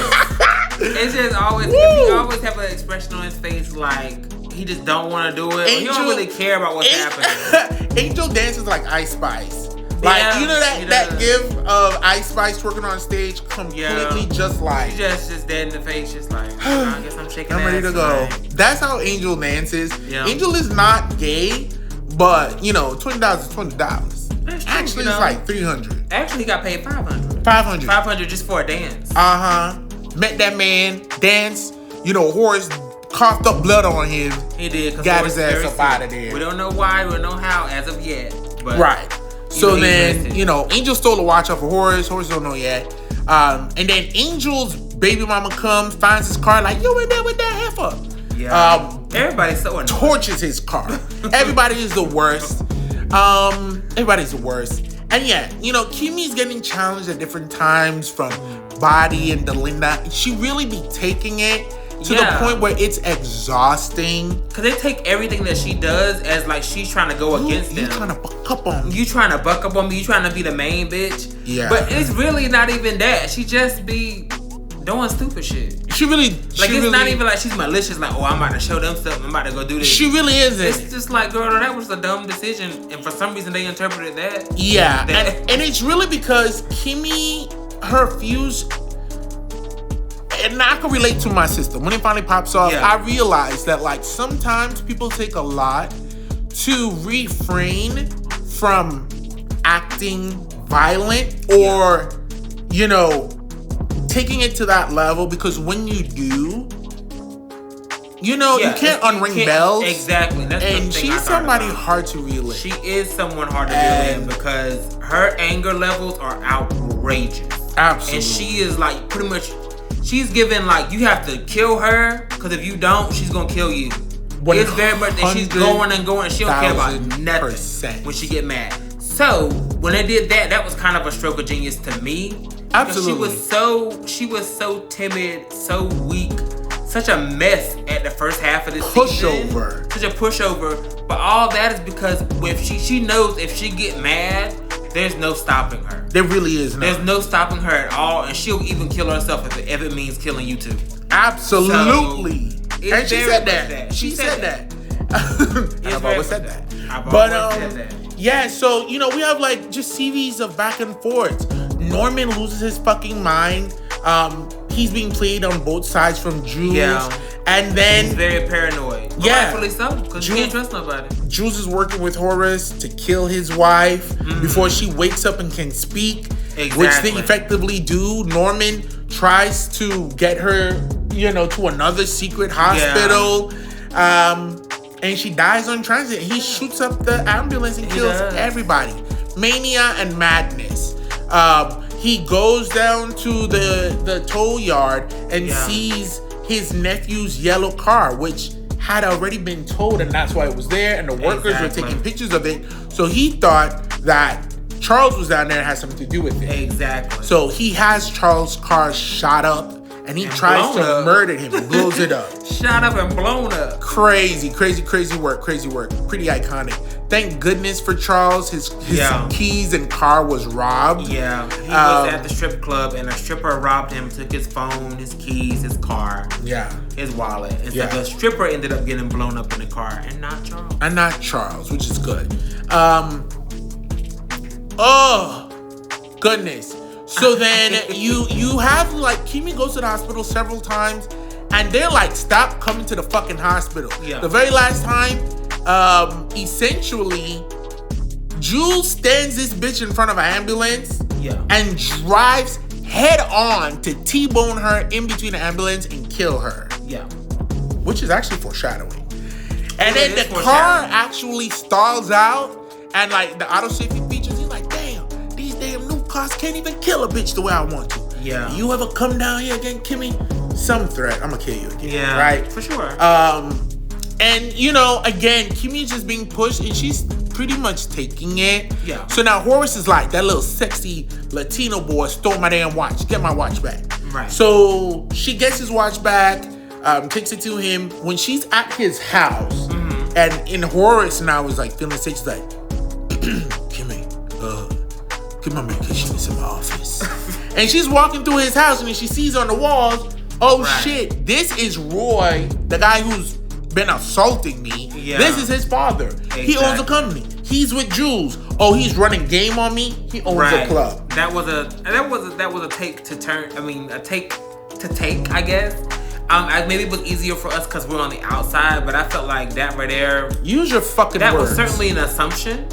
It's just always, he always have an expression on his face like he just don't want to do it. Angel, he don't really care about what's happening. Angel dances like Ice Spice. Like, you know that gif of Ice Spice twerking on stage completely just like... She just dead in the face, just like, I guess I'm shaking I'm ready to go. Tonight. That's how Angel dances. Yeah. Angel is not gay, but, $20 is $20. That's true, actually, it's like $300. Actually, he got paid $500. $500 just for a dance. Met that man, dance. Horace coughed up blood on him. He did. Got his ass up out of there. We don't know why, we don't know how as of yet. But right. So then, Angel stole a watch off of Horace. Horace don't know yet. And then Angel's baby mama comes, finds his car, like, you in there with that heifer. Yeah. Everybody's so annoying. Torches his car. Everybody is the worst. Everybody's the worst. And Kimi's getting challenged at different times from Body and Delinda. She really be taking it to the point where it's exhausting. Cause they take everything that she does as like she's trying to go against them. You trying to buck up on me. You trying to buck up on me. You trying to be the main bitch. Yeah. But it's really not even that. She just be doing stupid shit. She really... It's not even like she's malicious. Like, I'm about to show them stuff. I'm about to go do this. She really isn't. It's just like, girl, that was a dumb decision. And for some reason, they interpreted that. Yeah. And it's really because Kimi, her fuse... And I can relate to my sister. When it finally pops off, I realized that like sometimes people take a lot to refrain from acting violent or, taking it to that level, because when you do, you can't unring bells. Exactly. And she's somebody hard to reel in. She is someone hard to reel in because her anger levels are outrageous. Absolutely. And she is like pretty much... She's given like you have to kill her because if you don't, she's gonna kill you. It's very much that she's going and going. She don't care about nothing when she get mad. So when they did that, that was kind of a stroke of genius to me. Absolutely. She was so timid, so weak, such a mess at the first half of this pushover. Such a pushover. But all that is because if she knows if she get mad, there's no stopping her. There really is no. There's no stopping her at all, and she'll even kill herself if it means killing you too. Absolutely. So, and she said that. She said that. I've always said that. Yeah, so, we have like just series of back and forth. Norman loses his fucking mind. He's being played on both sides from Jules. Yeah. And then... He's very paranoid. Rightfully so, because you can't trust nobody. Jules is working with Horace to kill his wife before she wakes up and can speak. Exactly. Which they effectively do. Norman tries to get her, to another secret hospital. Yeah. And she dies on transit. He shoots up the ambulance and kills everybody. Mania and madness. He goes down to the tow yard and sees his nephew's yellow car, which had already been towed, and that's why it was there, and the workers were taking pictures of it. So he thought that Charles was down there and had something to do with it. Exactly. So he has Charles' car shot up, and he tries to murder him, blows it up. Shot up and blown up. Crazy work. Pretty iconic. Thank goodness for Charles. His keys and car was robbed. Yeah, he was at the strip club, and a stripper robbed him, took his phone, his keys, his car, his wallet. And so the stripper ended up getting blown up in the car, and not Charles. Which is good. Oh, goodness. So then you have, like, Kimi goes to the hospital several times, and they're like, stop coming to the fucking hospital. Yeah. The very last time, essentially, Jules stands this bitch in front of an ambulance and drives head on to T-bone her in between the ambulance and kill her. Yeah. Which is actually foreshadowing. And then the car actually stalls out, and like the auto safety features, he's like, damn, these damn new cars can't even kill a bitch the way I want to. Yeah. You ever come down here again, Kimmy? Some threat, I'm gonna kill you again. Yeah. Right? For sure. And you know, again, Kimmy's just being pushed, and she's pretty much taking it. Yeah. So now Horace is like, that little sexy Latino boy stole my damn watch. Get my watch back. Right. So she gets his watch back, takes it to him. When she's at his house, and in Horace now is like feeling sick, she's like, Kimmy, get my medication, it's in my office. And she's walking through his house, and then she sees on the walls, shit, this is Roy, the guy who's been assaulting me. Yeah. This is his father. Exactly. He owns a company. He's with Jules. Oh, he's running game on me. He owns a club. That was a take to turn. I mean, a take to take, I guess. Maybe it was easier for us because we're on the outside, but I felt like that right there. Use your fucking words. That was certainly an assumption,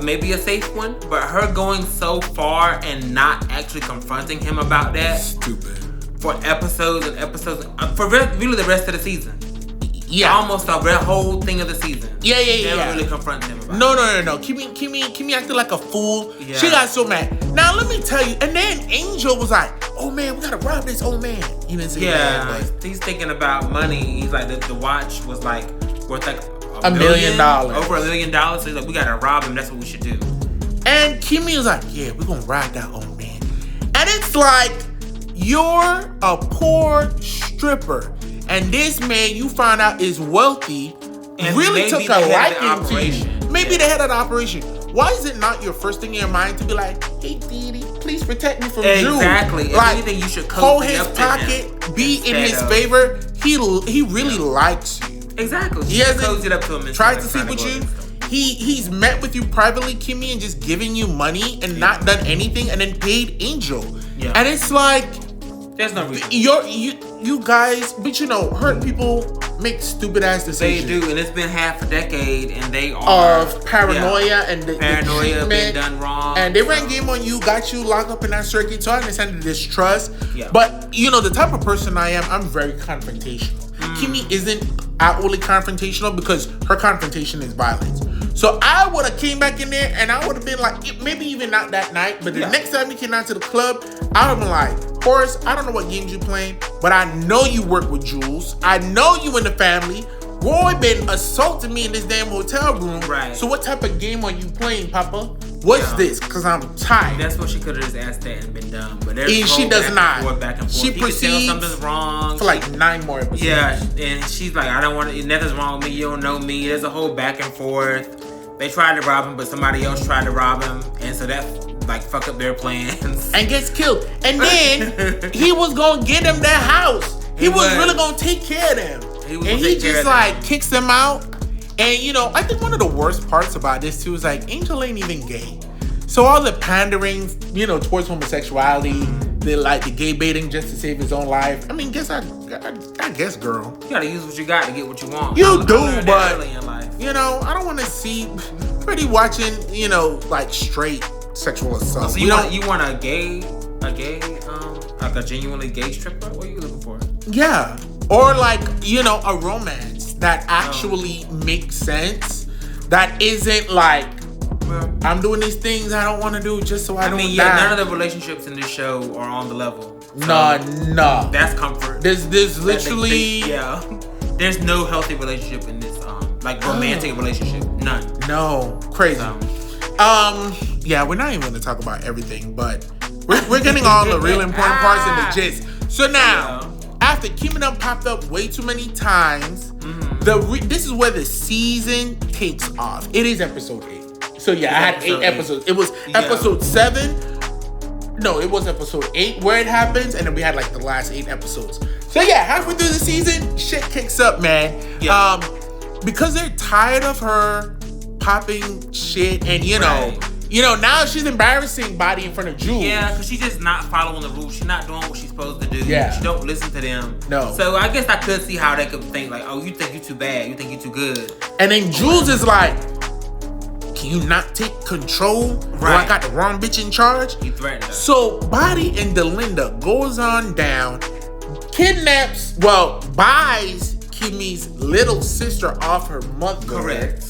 maybe a safe one, but her going so far and not actually confronting him about that. Stupid. For episodes and episodes, for really the rest of the season. Yeah. Almost the whole thing of the season. Yeah. Never really confront him about it. No. Kimmy acted like a fool. Yeah. She got so mad. Now, let me tell you, and then Angel was like, oh man, we gotta rob this old man. He didn't say that. Like, he's thinking about money. He's like, the watch was like worth like $1 million. Over $1 million. So he's like, we gotta rob him. That's what we should do. And Kimmy was like, yeah, we're gonna rob that old man. And it's like, you're a poor stripper. And this man, you find out, is wealthy, and really took a liking to you. Maybe the head of the operation. Why is it not your first thing in your mind to be like, hey, Didi, please protect me from Jules? Exactly. Like, if anything, you should hold his pocket, be in his favor. He really likes you. Exactly. He hasn't cozied up to him. Tried to sleep with you. He's met with you privately, Kimmy, and just giving you money and not done anything, and then paid Angel. Yeah. And it's like, there's no reason. You guys, but you know, hurt people make stupid ass decisions. They do, and it's been half a decade, and they are of paranoia and the being done wrong. And they ran game on you, got you locked up in that circuit. So I understand the distrust. Yeah. But you know, the type of person I am, I'm very confrontational. Kimmy isn't outwardly confrontational because her confrontation is violence. So I would have came back in there and I would have been like, maybe even not that night, but the next time we came out to the club, I would have been like, Horace, I don't know what games you playing, but I know you work with Jules. I know you in the family. Roy been assaulting me in this damn hotel room. Right. So what type of game are you playing, Papa? What's this? Because I'm tired. That's what she could have just asked that and been done. But she does not. Back and forth. She proceeds something's wrong for like 9 more episodes. Yeah, and she's like, I don't want to. Nothing's wrong with me. You don't know me. There's a whole back and forth. They tried to rob him, but somebody else tried to rob him, and so that like fuck up their plans. And gets killed. And then he was gonna get him that house. He was really gonna take care of them. And he just like kicks them out. And you know, I think one of the worst parts about this too is like Angel ain't even gay. So all the pandering, you know, towards homosexuality, the gay baiting just to save his own life. I mean, I guess, girl. You gotta use what you got to get what you want. You do, but you know, I don't want to see Pretty watching, you know, like straight sexual assault. So you want a gay, like a genuinely gay stripper? What are you looking for? Yeah, or like, you know, a romance that actually makes sense. That isn't like, I'm doing these things I don't want to do just so I don't die. None of the relationships in this show are on the level. Nah. That's comfort. There's literally There's no healthy relationship in this romantic relationship. None. No. Crazy. Yeah, we're not even going to talk about everything, but we're getting all the real important parts in the gist. So now, after Kim and them popped up way too many times, this is where the season takes off. It is episode 8. So yeah, I had 8 episodes. It was episode 7. No, it was episode 8 where it happens, and then we had like the last 8 episodes. So yeah, halfway through the season, shit kicks up, man. Yeah. Because they're tired of her popping shit, and you know, now she's embarrassing Body in front of Jules. Yeah, because she's just not following the rules. She's not doing what she's supposed to do. Yeah. She don't listen to them. No. So I guess I could see how they could think like, oh, you think you too bad. You think you too good. And then Jules is like, can you not take control? Right. Or I got the wrong bitch in charge? He threatened her. So Body and Delinda goes on down, buys Kimmy's little sister off her mother. Correct.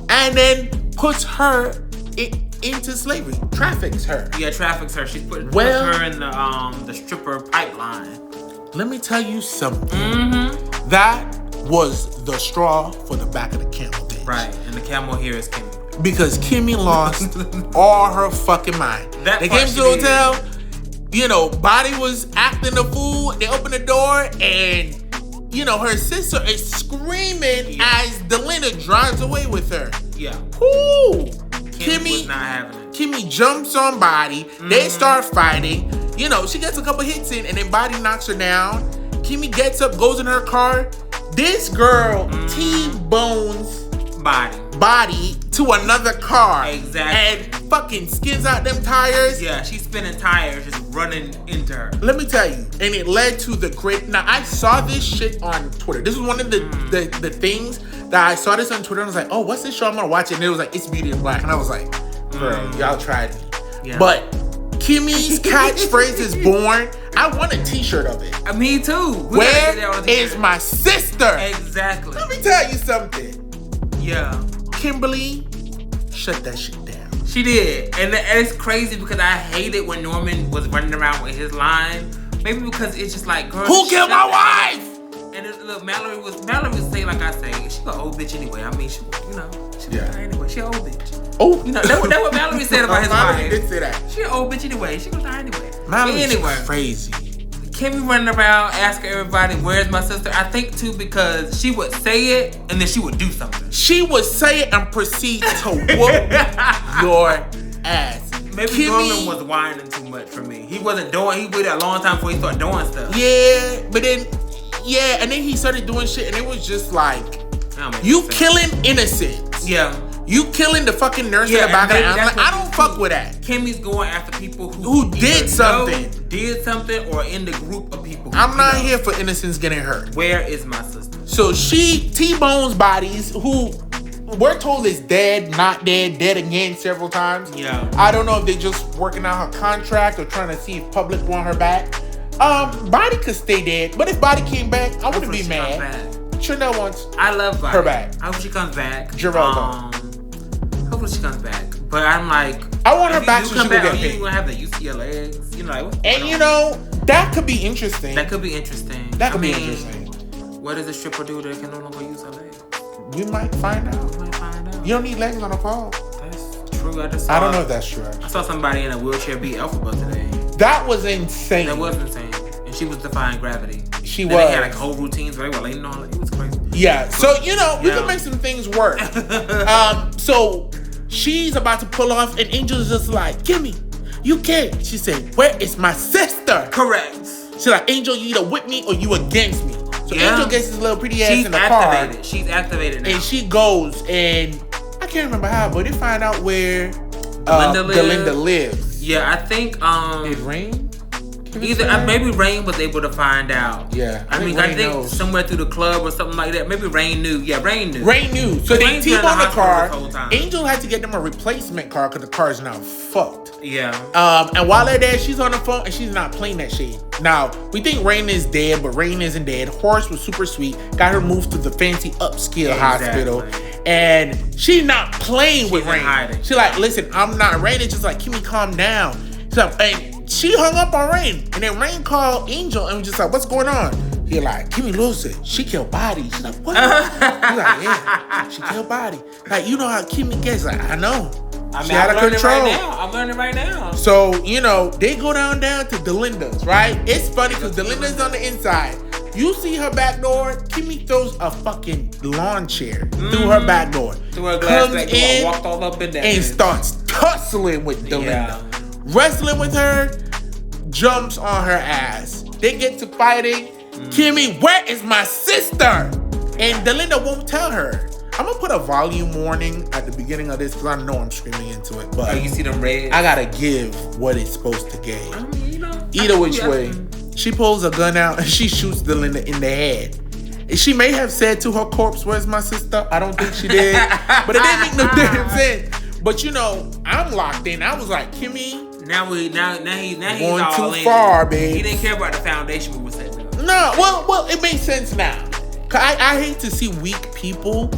And then puts her into slavery. Traffics her. Yeah, traffics her. She puts her in the stripper pipeline. Let me tell you something. That was the straw for the back of the camel, bitch. Right, and the camel here is Kimmy. Because Kimmy lost all her fucking mind. They came to the hotel, you know, Body was acting a fool. They opened the door and, you know, her sister is screaming as Delinda drives away with her. Yeah. Whoo! Kimmy was not having it. Kimmy jumps on Body. They start fighting. You know, she gets a couple hits in and then Body knocks her down. Kimmy gets up, goes in her car. This girl T-bones Body to another car. Exactly. And fucking skins out them tires. Yeah, she's spinning tires, just running into her. Let me tell you, and it led to the great. Now I saw this shit on Twitter. This was one of the things that I saw this on Twitter. And I was like, oh, what's this show? I'm gonna watch it. And it was like, It's Beauty in Black, and I was like, girl, y'all tried me. Yeah. But Kimmy's catchphrase is born. I want a T-shirt of it. Me too. Where is my sister? Exactly. Let me tell you something. Yeah. Kimberly shut that shit down. She did. And it's crazy because I hated when Norman was running around with his line. Maybe because it's just like, girl, who killed my wife? And look, Mallory would say like I say, she an old bitch anyway. I mean, she anyway. She an old bitch. Oh, you know that's what Mallory said about his wife. Mallory did say that. She an old bitch anyway. She gonna die anyway. Mallory's crazy. Kimmy running around asking everybody, where's my sister? I think too because she would say it and then she would do something. She would say it and proceed to whoop your ass. Maybe Norman was whining too much for me. He waited a long time before he started doing stuff. Yeah, but then and then he started doing shit and it was just like, you killing innocents. Yeah. You killing the fucking nurse in the back of the ambulance. I don't fuck with that. Kimmy's going after people who did something. Or in the group of people. I'm not here for innocents getting hurt. Where is my sister? So she T-bones Bodies, who we're told is dead, not dead, dead again several times. Yeah. I don't know if they just working out her contract or trying to see if public want her back. Body could stay dead, but if Body came back, I wouldn't be mad. Chanel wants I love Body. Her back. I hope she comes back. Geraldo. Hopefully she comes back. But I'm like, I want her back so she will get paid. You gonna have the UCL legs, you know? And you know that could be interesting. That could be interesting. What does a stripper do that can no longer use her legs? We might find out. You don't need legs on a pole. That's true. I don't know if that's true. I saw somebody in a wheelchair beat Alphabet today. That was insane. That was insane. And she was defying gravity. She was. They had like whole routines where they were laying on it. It was crazy. Yeah. So you know we can make some things work. So she's about to pull off, and Angel's just like, Kimmy, you can't. She said, where is my sister? Correct. She's like, Angel, you either with me or you against me. So Angel gets his little pretty ass in the car. She's activated now. And she goes, and I can't remember how, but they find out where Delinda lives. Yeah, I think it rained. Either maybe Rain was able to find out. Yeah, I think somewhere through the club or something like that. Maybe Rain knew. Yeah, Rain knew. Rain knew. So they T-boned the car. Angel had to get them a replacement car because the car is now fucked. Yeah. And while they're there, she's on the phone and she's not playing that shit. Now we think Rain is dead, but Rain isn't dead. Horace was super sweet. Got her moved to the fancy upscale hospital, and she's not playing with Rain. She's like, listen, I'm not Rain. It's just like, Kimmy, calm down. So, and she hung up on Rain. And then Rain called Angel and was just like, what's going on? He like, Kimmy Lewis, she killed Body. She's like, what? He's like, yeah, she killed Body. Like, you know how Kimmy gets. Like, I know. She out of control. I'm learning right now. So, they go down to Delinda's, right? It's funny because Delinda's on the inside. You see her back door, Kimmy throws a fucking lawn chair through her back door. Through her glass comes back door, in walked all up in there. and starts tussling with Delinda. Wrestling with her, jumps on her ass. They get to fighting. Kimmy, where is my sister? And Delinda won't tell her. I'm gonna put a volume warning at the beginning of this because I know I'm screaming into it. But you see them red? I gotta give what it's supposed to give. I mean, Either which way. She pulls a gun out and she shoots Delinda in the head. And she may have said to her corpse, where's my sister? I don't think she did. But it didn't make no damn sense. But I'm locked in. I was like, Kimmy. Now he's going all too far, babe. He didn't care about the foundation we were setting up. No, well, it makes sense now. I hate to see weak people.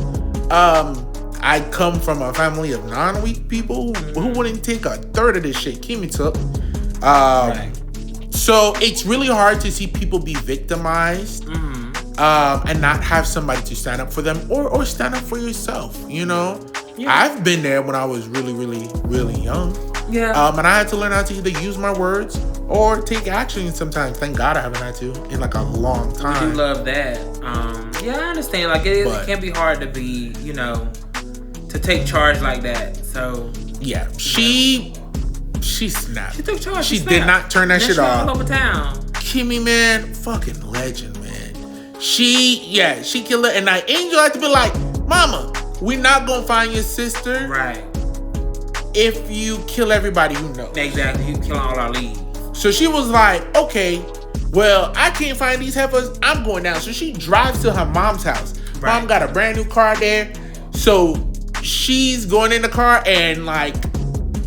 I come from a family of non-weak people who wouldn't take a third of this shit Kimmy took. Right. So it's really hard to see people be victimized and not have somebody to stand up for them or stand up for yourself, Yeah. I've been there when I was really, really, really young. Yeah. And I had to learn how to either use my words or take action sometimes. Thank God I haven't had to in like a long time. I do love that. I understand. Like it can be hard to be, to take charge like that. So yeah, she snapped. She took charge. She did not turn that shit off. All over town. Kimmy, man, fucking legend, man. She killed her. And like Angel had to be like, Mama, we're not gonna find your sister. Right. If you kill everybody you know. Exactly. You kill all our leads. So she was like, okay, well, I can't find these heifers. I'm going down. So she drives to her mom's house. Right. Mom got a brand new car there. So she's going in the car and like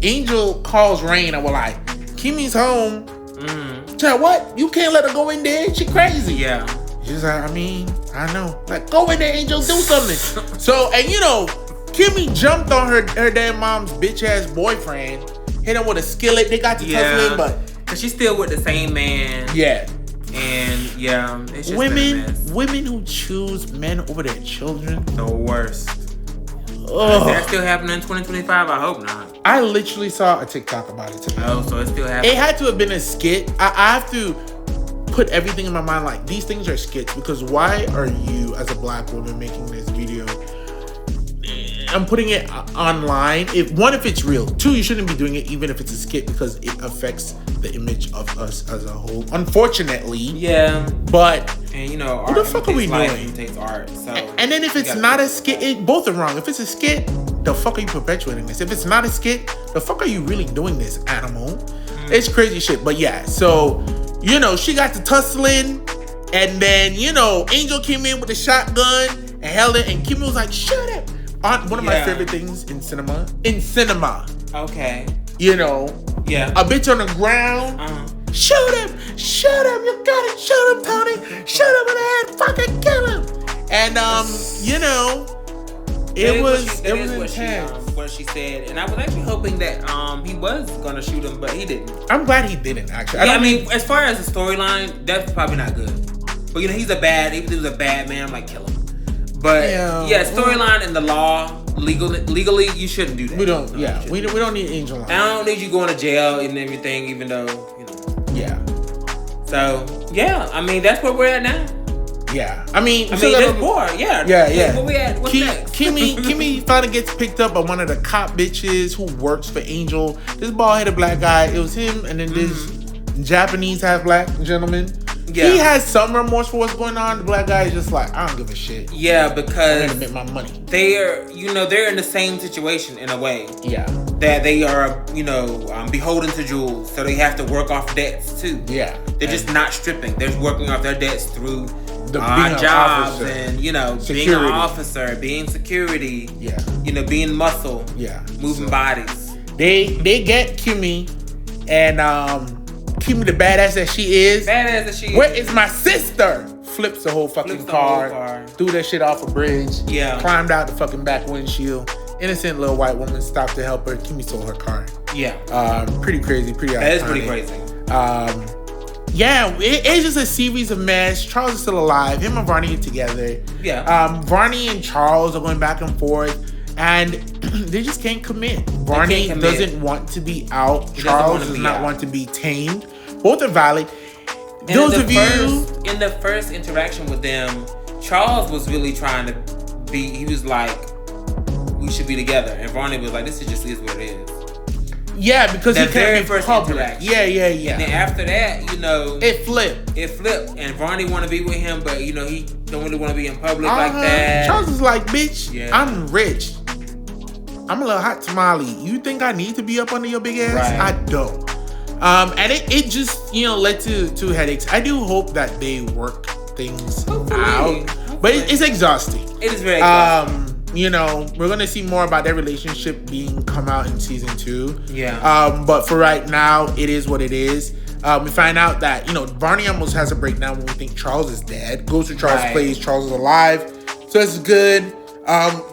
Angel calls Rain and we're like, Kimmy's home. She's like, what? You can't let her go in there? She crazy. Yeah. She's like, I know. Like, go in there, Angel, do something. So, and Kimmy jumped on her damn mom's bitch ass boyfriend, hit him with a skillet. They got to tussling, but cause she's still with the same man. Yeah. And it's just women who choose men over their children, the worst. Is that still happening in 2025? I hope not. I literally saw a TikTok about it today. Oh, so it's still happening. It had to have been a skit. I have to put everything in my mind like these things are skits because why are you as a black woman making this video? I'm putting it online. If it's real. 2, you shouldn't be doing it even if it's a skit because it affects the image of us as a whole. Unfortunately. Yeah. But what the fuck are we doing? It takes art. So and then if it's not a skit, both are wrong. If it's a skit, the fuck are you perpetuating this? If it's not a skit, the fuck are you really doing this, animal? It's crazy shit. But yeah, so she got to tussling, and then Angel came in with a shotgun and held it, and Kimmy was like, "Shut up." One of my favorite things in cinema. Okay. Yeah. A bitch on the ground. Shoot him! You got it! Shoot him, Tony! Shoot him in the head! Fucking kill him! And it was intense. What she said, and I was actually hoping that he was gonna shoot him, but he didn't. I'm glad he didn't actually. I mean, as far as the storyline, that's probably not good. But he's a bad. If he was a bad man, I'm like kill him. But storyline and the law, legally, you shouldn't do that. We don't. We don't need Angel on. I don't need you going to jail and everything, even though Yeah. So I mean, that's where we're at now. Yeah. I mean, this boy. Yeah. Where we at? What's next? Kimmy finally gets picked up by one of the cop bitches who works for Angel. This bald-headed black guy. It was him, and then this Japanese half black gentleman. Yeah. He has some remorse for what's going on. The black guy is just like, I don't give a shit. Yeah, because I'm gonna make my money. They're in the same situation in a way. Yeah. That they are, beholden to jewels, so they have to work off debts too. Yeah. They're just not stripping. They're working off their debts through jobs and being an officer, being security. Yeah. Being muscle. Yeah. Moving bodies. They get Kimmy, and Kimmy, the badass that she is. Where is my sister? Flips the whole fucking car. Threw that shit off a bridge. Yeah. Climbed out the fucking back windshield. Innocent little white woman stopped to help her. Kimmy stole her car. Yeah. Pretty crazy. Pretty. That is pretty crazy. Yeah, it's just a series of mess. Charles is still alive. Him and Varney are together. Yeah. Varney and Charles are going back and forth, and they just can't commit. Varney doesn't want to be out. Charles does not want to be tamed. Both are valid. In the first interaction with them, Charles was really trying to be. He was like, "We should be together," and Varney was like, "This just is what it is." Yeah, because the very first interaction. Yeah. And then after that, it flipped. And Varney want to be with him, but he don't really want to be in public like that. Charles is like, bitch, I'm rich. I'm a little hot tamale. You think I need to be up under your big ass? Right. I don't. And it just led to headaches. I do hope that they work things out, but it's exhausting. It is very exhausting. We're gonna see more about their relationship come out in season 2. Yeah. But for right now, it is what it is. We find out that Varney almost has a breakdown when we think Charles is dead. Goes to Charles' place. Charles is alive, so that's good.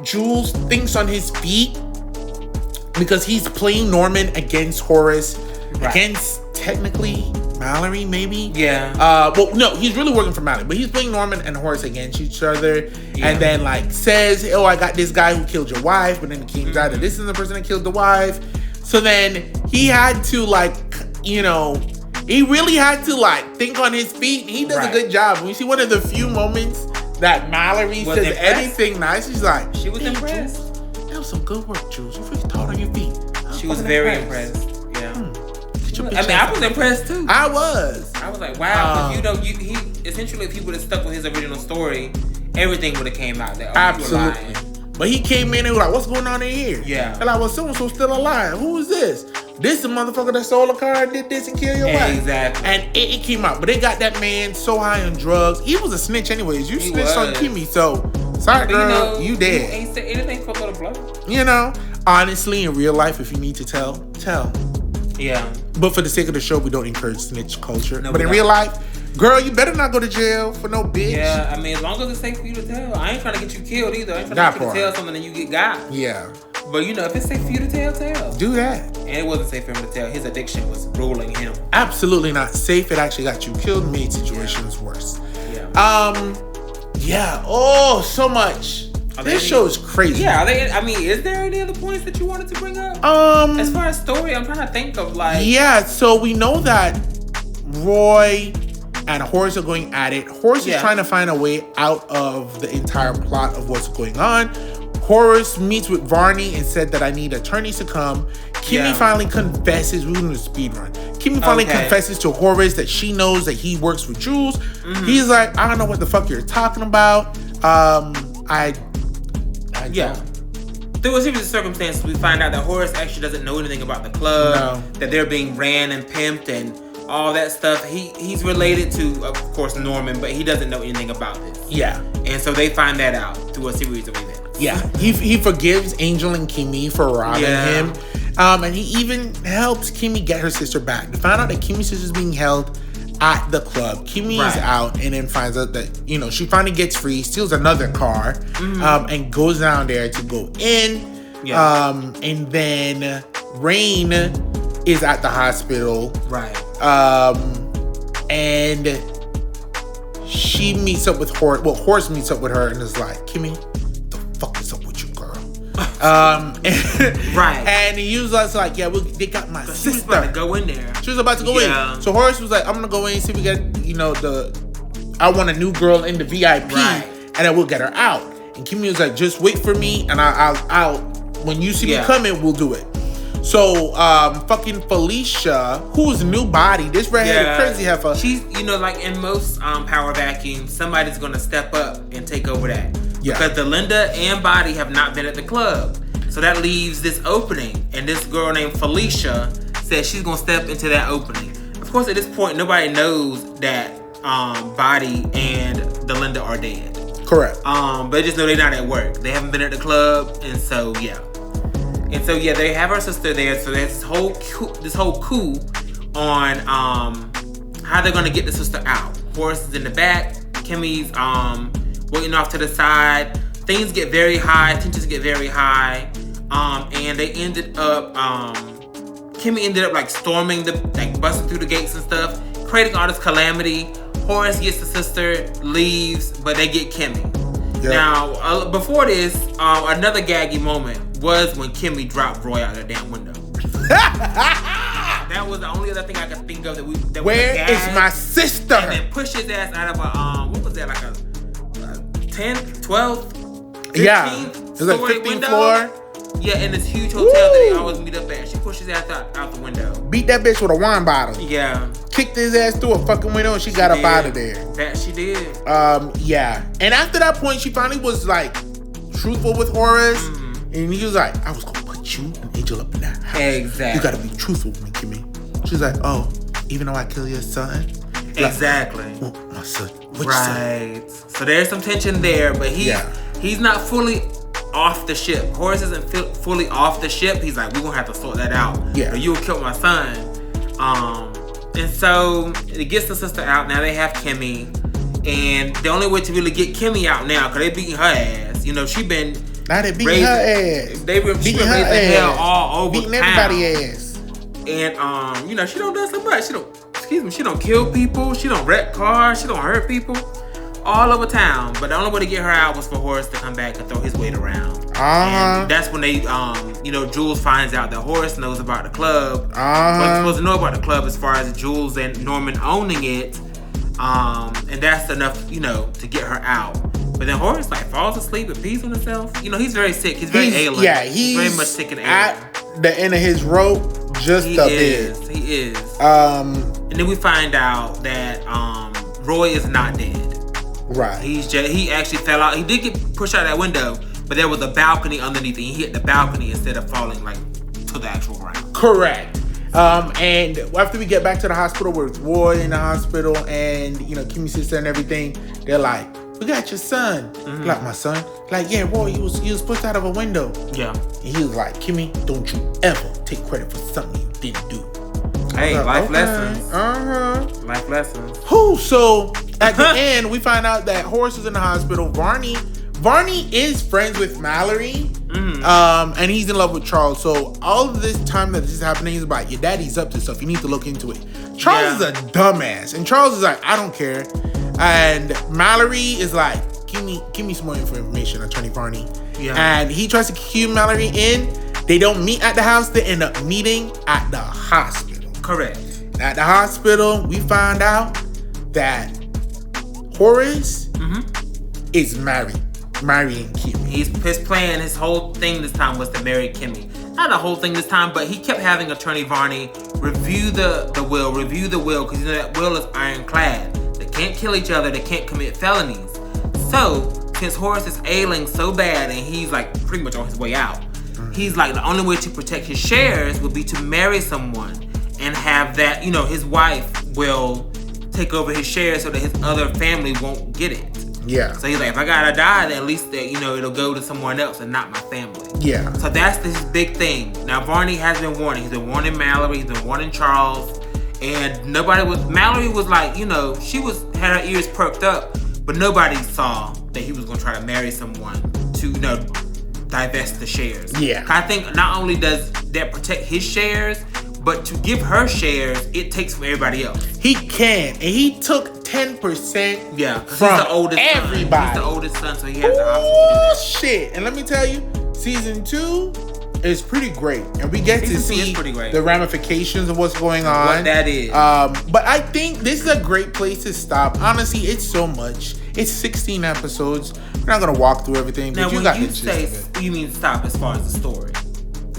Jules thinks on his feet because he's playing Norman against Horace, against technically Mallory, maybe. Yeah. Well, no, he's really working for Mallory, but he's playing Norman and Horace against each other, and then says, "Oh, I got this guy who killed your wife," but then it came out that this is the person that killed the wife. So then he had to he really had to think on his feet. He does a good job. We see one of the few moments that Mallory says anything nice. She's like, she was impressed. Jules, that was some good work, Jules. You really thought on your feet. She was very impressed. Yeah. I was impressed too. I was like, wow. He essentially, if he would have stuck with his original story, everything would have came out. That absolutely. But he came in and was like, "What's going on in here?" Yeah. And well, so and so still alive. Who is this? This the motherfucker that stole a car and did this and killed your wife. Exactly. And it came out, but they got that man so high on drugs. He was a snitch anyways. You snitched on Kimmy, so sorry, girl, you dead. He ain't said anything for the blood. Honestly, in real life, if you need to tell. Yeah. But for the sake of the show, we don't encourage snitch culture. No, but in real life, girl, you better not go to jail for no bitch. Yeah, as long as it's safe for you to tell. I ain't trying to get you killed either. I ain't trying to get you to tell something and you get got. Yeah. But if it's safe for you to tell. Do that. And it wasn't safe for him to tell. His addiction was ruling him. Absolutely not safe. It actually got you killed and made situations worse. Yeah. Yeah. Oh, so much. This show is crazy. Yeah. Is there any other points that you wanted to bring up? As far as story, I'm trying to think of Yeah. So we know that Roy and Horace are going at it. Horace is trying to find a way out of the entire plot of what's going on. Horace meets with Varney and said that I need attorneys to come. Kimmy finally confesses. We're doing a speed run. Kimmy finally confesses to Horace that she knows that he works with Jules. Mm-hmm. He's like, I don't know what the fuck you're talking about. I don't. Through a series of circumstances, we find out that Horace actually doesn't know anything about the club, that they're being ran and pimped and all that stuff. He's related to, of course, Norman, but he doesn't know anything about this. Yeah. And so they find that out through a series of events. Yeah. He forgives Angel and Kimmy for robbing him. And he even helps Kimmy get her sister back. We find out that Kimmy's sister is being held at the club. Kimmy is out and then finds out that, she finally gets free, steals another car, and goes down there to go in. Yeah. And then Rain is at the hospital. Right. And she meets up with Horace. Well, Horace meets up with her and is like, Kimmy, the fuck is up with you, girl? Right. And he was like, they got my sister. She was about to go in there. She was about to go in. So Horace was like, I'm gonna go in, see if we get, I want a new girl in the VIP, and then we'll get her out. And Kimmy was like, just wait for me, and I'll when you see me coming, we'll do it. So, fucking Felicia, who's new body, this redheaded crazy heifer. She's, like in most power vacuums, somebody's gonna step up and take over that. Yeah. Because Delinda and Body have not been at the club. So that leaves this opening. And this girl named Felicia says she's gonna step into that opening. Of course, at this point, nobody knows that Body and Delinda are dead. Correct. But they just know they're not at work. They haven't been at the club, and so they have her sister there. So there's this whole coup on how they're gonna get the sister out. Horace is in the back. Kimmy's waiting off to the side. Things get very high. Tensions get very high. And they ended up Kimmy ended up like storming busting through the gates and stuff, creating all this calamity. Horace gets the sister, leaves, but they get Kimmy. Yep. Now, before this, another gaggy moment was when Kimmy dropped Roy out of the damn window. That was the only other thing I could think of that Where is my sister? And then pushed his ass out of a what was that, like a 10, 12, 15 it was like 15th window? floor. Yeah, in this huge hotel that they always meet up at. She pushed his ass out the window. Beat that bitch with a wine bottle. Yeah. Kicked his ass through a fucking window and she got up out of there. That she did. Yeah. And after that point, she finally was like truthful with Horace. Mm-hmm. And he was like, I was gonna put you and Angel up in that house. Exactly. You gotta be truthful with me, Kimmy. She's like, oh, even though I kill your son? Exactly. Like, well, my son. Which right. son? So there's some tension there, but he's not fully off the ship. Horace isn't fully off the ship. He's like, we're gonna have to sort that out. Yeah. Or you'll kill my son. And so it gets the sister out. Now they have Kimmy. And the only way to really get Kimmy out now, because they beating her ass. You know, she been... Now they beating her ass. They been beating her ass. Hell all over beating town. Everybody ass. And, you know, she don't do so much. She don't kill people. She don't wreck cars. She don't hurt people. All over town. But the only way to get her out was for Horace to come back and throw his weight around. And that's when they, you know, Jules finds out that Horace knows about the club. Wasn't supposed to know about the club as far as Jules and Norman owning it. And that's enough, you know, to get her out. But then Horace like falls asleep and pees on himself. You know, he's very sick. He's very ailing. Yeah, he's very much sick and ailing. At the end of his rope, just a bit. He is. And then we find out that Roy is not dead. Right. He actually fell out. He did get pushed out that window, but there was a balcony underneath and he hit the balcony instead of falling like to the actual ground. Correct. And after we get back to the hospital where it's Roy in the hospital and, you know, Kimmy's sister and everything, they're like, we got your son. Mm-hmm. Like, my son? Like, yeah, Roy, he was pushed out of a window. Yeah. And he was like, Kimmy, don't you ever take credit for something you didn't do. Hey, life lessons. Life lessons. So at the end, we find out that Horace is in the hospital. Varney is friends with Mallory. Mm-hmm. And he's in love with Charles. So all of this time that this is happening, he's like, your daddy's up to stuff. You need to look into it. Charles is a dumbass. And Charles is like, I don't care. And Mallory is like, give me some more information, Attorney Varney. Yeah. And he tries to cue Mallory in. They don't meet at the house. They end up meeting at the hospital. Correct. At the hospital, we find out that Horace is marrying Kimmy. His plan, his whole thing this time was to marry Kimmy. Not the whole thing this time, but he kept having Attorney Varney review the will, because you know that will is ironclad. They can't kill each other, they can't commit felonies. So, since Horace is ailing so bad and he's like pretty much on his way out, he's like the only way to protect his shares would be to marry someone and have that, you know, his wife will take over his shares so that his other family won't get it. Yeah. So he's like, if I gotta die, then at least that, you know, it'll go to someone else and not my family. Yeah. So that's this big thing. Now Varney has been warning. He's been warning Mallory. He's been warning Charles. And Mallory was like, you know, had her ears perked up, but nobody saw that he was gonna try to marry someone to, you know, divest the shares. Yeah. I think not only does that protect his shares, but to give her shares, it takes from everybody else. He can. And he took 10% from he's the oldest everybody. Son. He's the oldest son, so he has the option to do that. Shit. And let me tell you, season 2 is pretty great. And we get to see the ramifications of what's going on. What that is. But I think this is a great place to stop. Honestly, it's so much. It's 16 episodes. We're not going to walk through everything. Now, but when got you the gist say, of it. you mean stop as far as the story?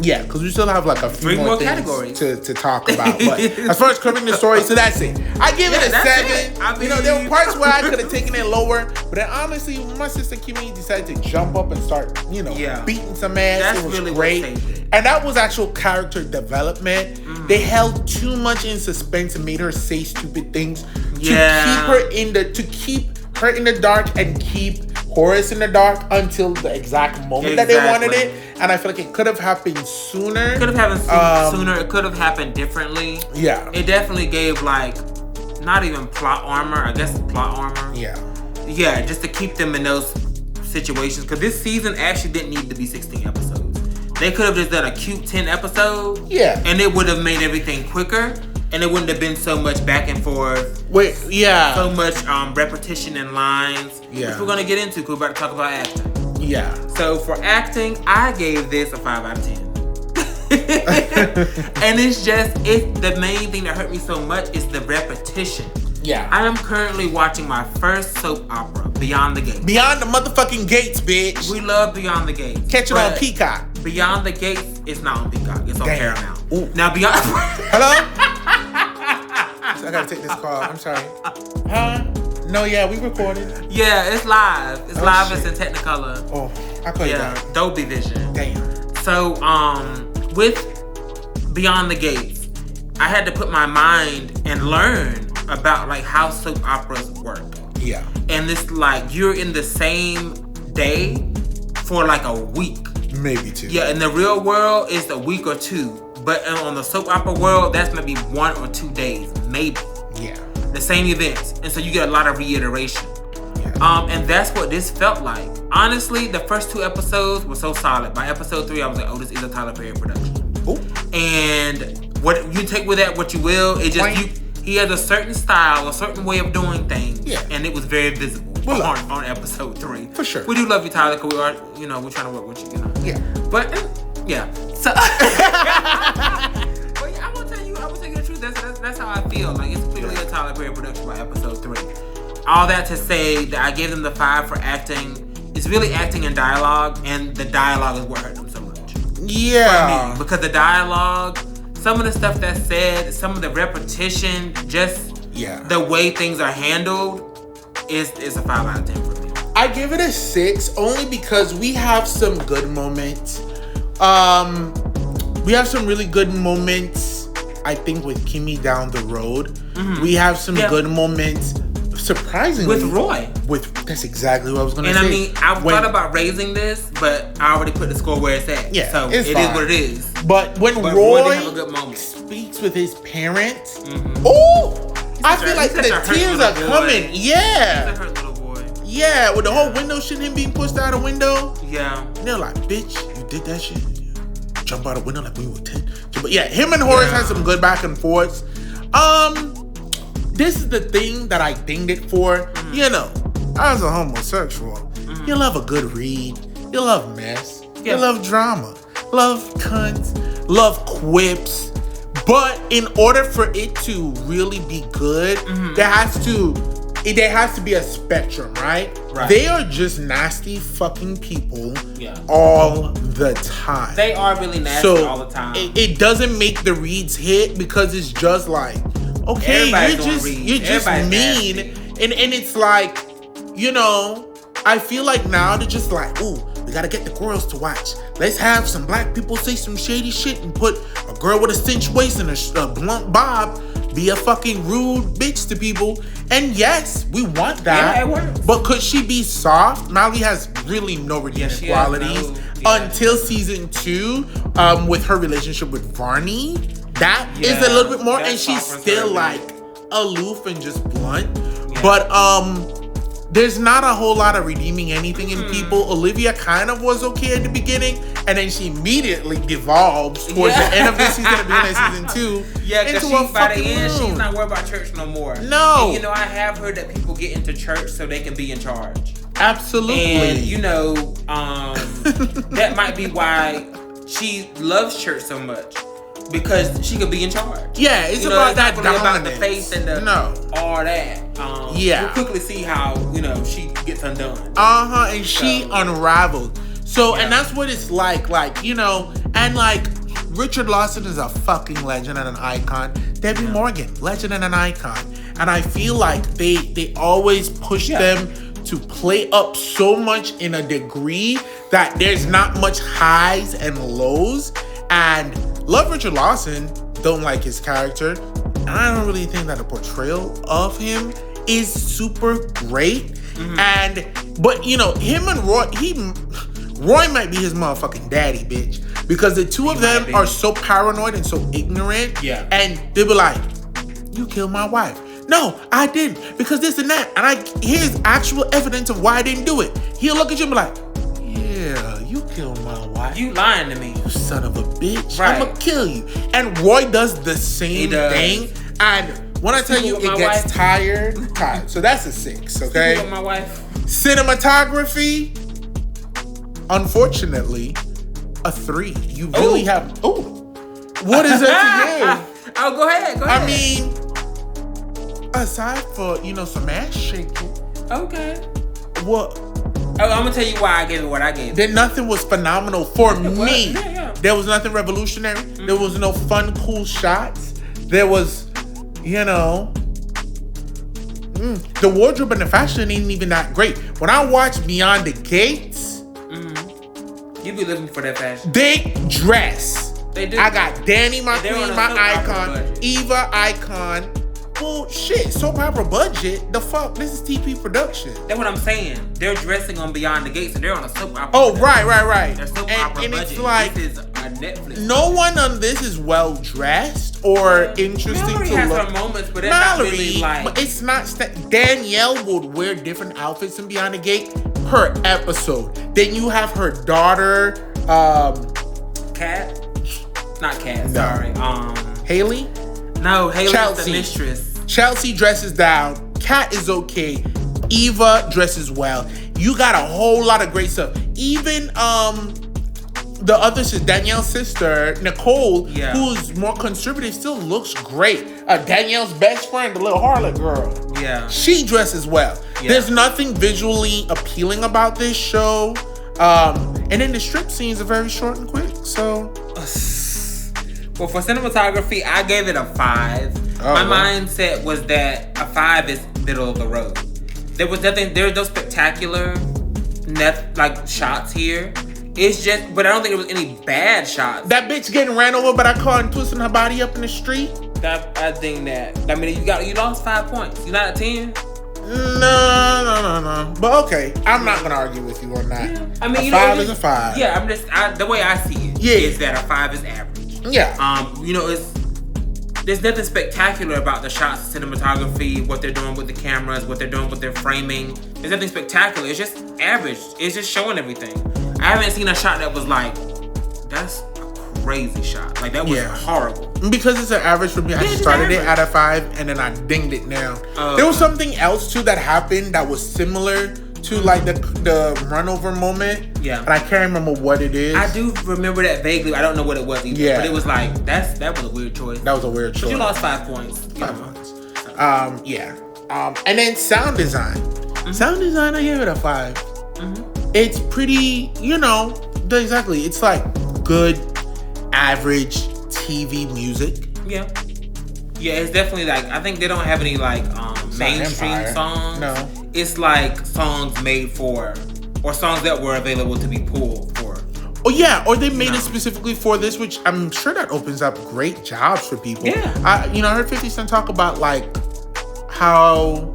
Yeah, because we still have like a few 3 more things categories to talk about. But as far as covering the story, so that's it. I give it a 7. I mean, you know, there were parts where I could have taken it lower, but then honestly, when my sister Kimmy decided to jump up and start, you know, beating some ass, that's it was really great. What saved it. And that was actual character development. They held too much in suspense and made her say stupid things to keep her in the dark and keep Horace in the dark until the exact moment that they wanted it. And I feel like it could have happened sooner. It could have happened sooner. It could have happened differently. Yeah. It definitely gave like, not even plot armor. I guess plot armor. Yeah. Yeah, just to keep them in those situations. Because this season actually didn't need to be 16 episodes. They could have just done a cute 10 episode. Yeah. And it would have made everything quicker. And it wouldn't have been so much back and forth. Wait, yeah. So much repetition in lines. Yeah. Which we're going to get into because we're about to talk about acting. Yeah. So for acting, I gave this a 5 out of 10. And the main thing that hurt me so much is the repetition. Yeah. I am currently watching my first soap opera, Beyond the Gates. Beyond the motherfucking Gates, bitch. We love Beyond the Gates. Catch it on Peacock. Beyond the Gates is not on Peacock. It's on Paramount. Ooh. Now Beyond. Hello? I gotta take this call. I'm sorry. Huh? No, yeah, we recorded. Yeah, it's live. It's live. Shit. It's in Technicolor. Oh, I'll call you back. Dolby Vision. Damn. So, with Beyond the Gates, I had to put my mind and learn about like how soap operas work. Yeah. And it's like you're in the same day for like a week. Maybe 2. Yeah, in the real world, it's a week or 2. But on the soap opera world, that's maybe 1 or 2 days, maybe. Yeah. The same events. And so you get a lot of reiteration. Yeah. And that's what this felt like. Honestly, the first 2 episodes were so solid. By episode 3, I was like, oh, this is a Tyler Perry production. Ooh. And what you take with that what you will. It just he has a certain style, a certain way of doing things. Yeah. And it was very visible on episode 3. For sure. We do love you, Tyler, because we are, we're trying to work with you, Yeah. But yeah. So but yeah, I'm gonna tell you the truth. That's how I feel. Like it's clearly a Tyler Perry production by episode 3. All that to say that I gave them the 5 for acting. It's really acting and dialogue, and the dialogue is what hurt them so much. Yeah. For me, because the dialogue, some of the stuff that's said, some of the repetition, just the way things are handled, is a 5 out of 10 for me. I give it a 6 only because we have some good moments. We have some really good moments, I think, with Kimmy down the road. Mm-hmm. We have some good moments, surprisingly. With Roy. That's exactly what I was going to say. And I mean, I thought about raising this, but I already put the score where it's at. Yeah, so it is what it is. But when Roy speaks with his parents, I feel like the tears are coming. Yeah. He's a hurt little boy. Yeah, with the whole window shit, him being pushed out a window. Yeah. And they're like, bitch, you did that shit. Jump out a window like we were 10. But yeah, him and Horace had some good back and forths. This is the thing that I dinged it for. As a homosexual, you love a good read. You love mess. You love drama. Love cunts. Love quips. But in order for it to really be good, there has to be a spectrum, right? They are just nasty fucking people all the time. They are really nasty all the time. It doesn't make the reads hit because it's just like, okay, you're just mean. And it's like, I feel like now they're just like, ooh, we gotta get the girls to watch. Let's have some black people say some shady shit and put a girl with a cinched waist and a blunt bob be a fucking rude bitch to people. And yes, we want that. Yeah, it works. But could she be soft? Molly has really no redeeming qualities until season 2 with her relationship with Varney. That is a little bit more, and she's still like aloof and just blunt. Yeah. But there's not a whole lot of redeeming anything in people. Olivia kind of was okay at the beginning, and then she immediately devolves towards the end of this season and beginning of season 2. Yeah, because by the end, she's not worried about church no more. No. And, I have heard that people get into church so they can be in charge. Absolutely. And, that might be why she loves church so much. Because she could be in charge. Yeah, it's about that really dominance. About the faith and all that. We'll quickly see how, she gets undone. And she unraveled. So, and that's what it's like, and like, Richard Lawson is a fucking legend and an icon. Debbie Morgan, legend and an icon. And I feel like they always push them to play up so much in a degree that there's not much highs and lows. And love Richard Lawson, don't like his character. And I don't really think that the portrayal of him is super great. But him and Roy might be his motherfucking daddy, bitch. Because the two of them are so paranoid and so ignorant. Yeah. And they be like, you killed my wife. No, I didn't. Because this and that. And here's actual evidence of why I didn't do it. He'll look at you and be like, yeah, you kill my wife. You lying to me. You son of a bitch. Right. I'm gonna kill you. And Roy does the same thing. And when I tell you it gets tired. So that's a 6, okay? With my wife. Cinematography, unfortunately, a 3. You really have. Oh, what is that to you? Oh, go ahead. I mean, aside for some ass shaking. Okay. What? I'm gonna tell you why I gave it what I gave it. Then nothing was phenomenal for me. Yeah. There was nothing revolutionary. Mm-hmm. There was no fun, cool shots. There was, the wardrobe and the fashion ain't even that great. When I watch Beyond the Gates, you be looking for that fashion. They dress. They do. I got Danny, my queen, my icon, budget. Eva, icon. Well, shit, soap opera budget. The fuck? This is TP production. That's what I'm saying. They're dressing on Beyond the Gates, and they're on a soap opera. Oh, right. They're soap opera and budget. it's like This is a Netflix. No one on this is well dressed or interesting Mallory to has look. her moments, but it's not really like. But it's not. Danielle would wear different outfits in Beyond the Gate per episode. Then you have her daughter, Kat. Not Kat. No. Sorry. Haley. No, Haley's Chelsea. the mistress. Chelsea dresses down. Kat is okay. Eva dresses well. You got a whole lot of great stuff. Even the other sister, Danielle's sister, Nicole, who's more conservative, still looks great. Danielle's best friend, the little harlot girl. Yeah. She dresses well. Yeah. There's nothing visually appealing about this show. And then the strip scenes are very short and quick. So well, for cinematography, I gave it a 5. My mindset was that a 5 is middle of the road. There was no spectacular shots here. It's just, but I don't think there was any bad shots. That bitch getting ran over by that car and twisting her body up in the street. I think that. I mean, you lost 5 points. You're not at 10. No. But okay, I'm not gonna argue with you on that. Yeah. I mean, a 5 is a 5. Yeah, the way I see it is that a 5 is average. Yeah. There's nothing spectacular about the shots, cinematography, what they're doing with the cameras, what they're doing with their framing. There's nothing spectacular. It's just average. It's just showing everything. I haven't seen a shot that was like, that's a crazy shot. Like, that was horrible. Because it's an average for me, I started it at a 5 and then I dinged it down. There was something else too that happened that was similar to like the run over moment. Yeah. And I can't remember what it is. I do remember that vaguely. I don't know what it was either. Yeah. But it was like, that was a weird choice. That was a weird choice. But you lost 5 points. 5 points. Yeah. And then sound design. Mm-hmm. Sound design, I gave it a 5. Mm-hmm. It's pretty, exactly. It's like good, average TV music. Yeah. Yeah, it's definitely like, I think they don't have any like mainstream songs. No. It's like songs made for, or songs that were available to be pulled for. Oh yeah, or they made it specifically for this, which I'm sure that opens up great jobs for people. Yeah. I heard 50 Cent talk about like how,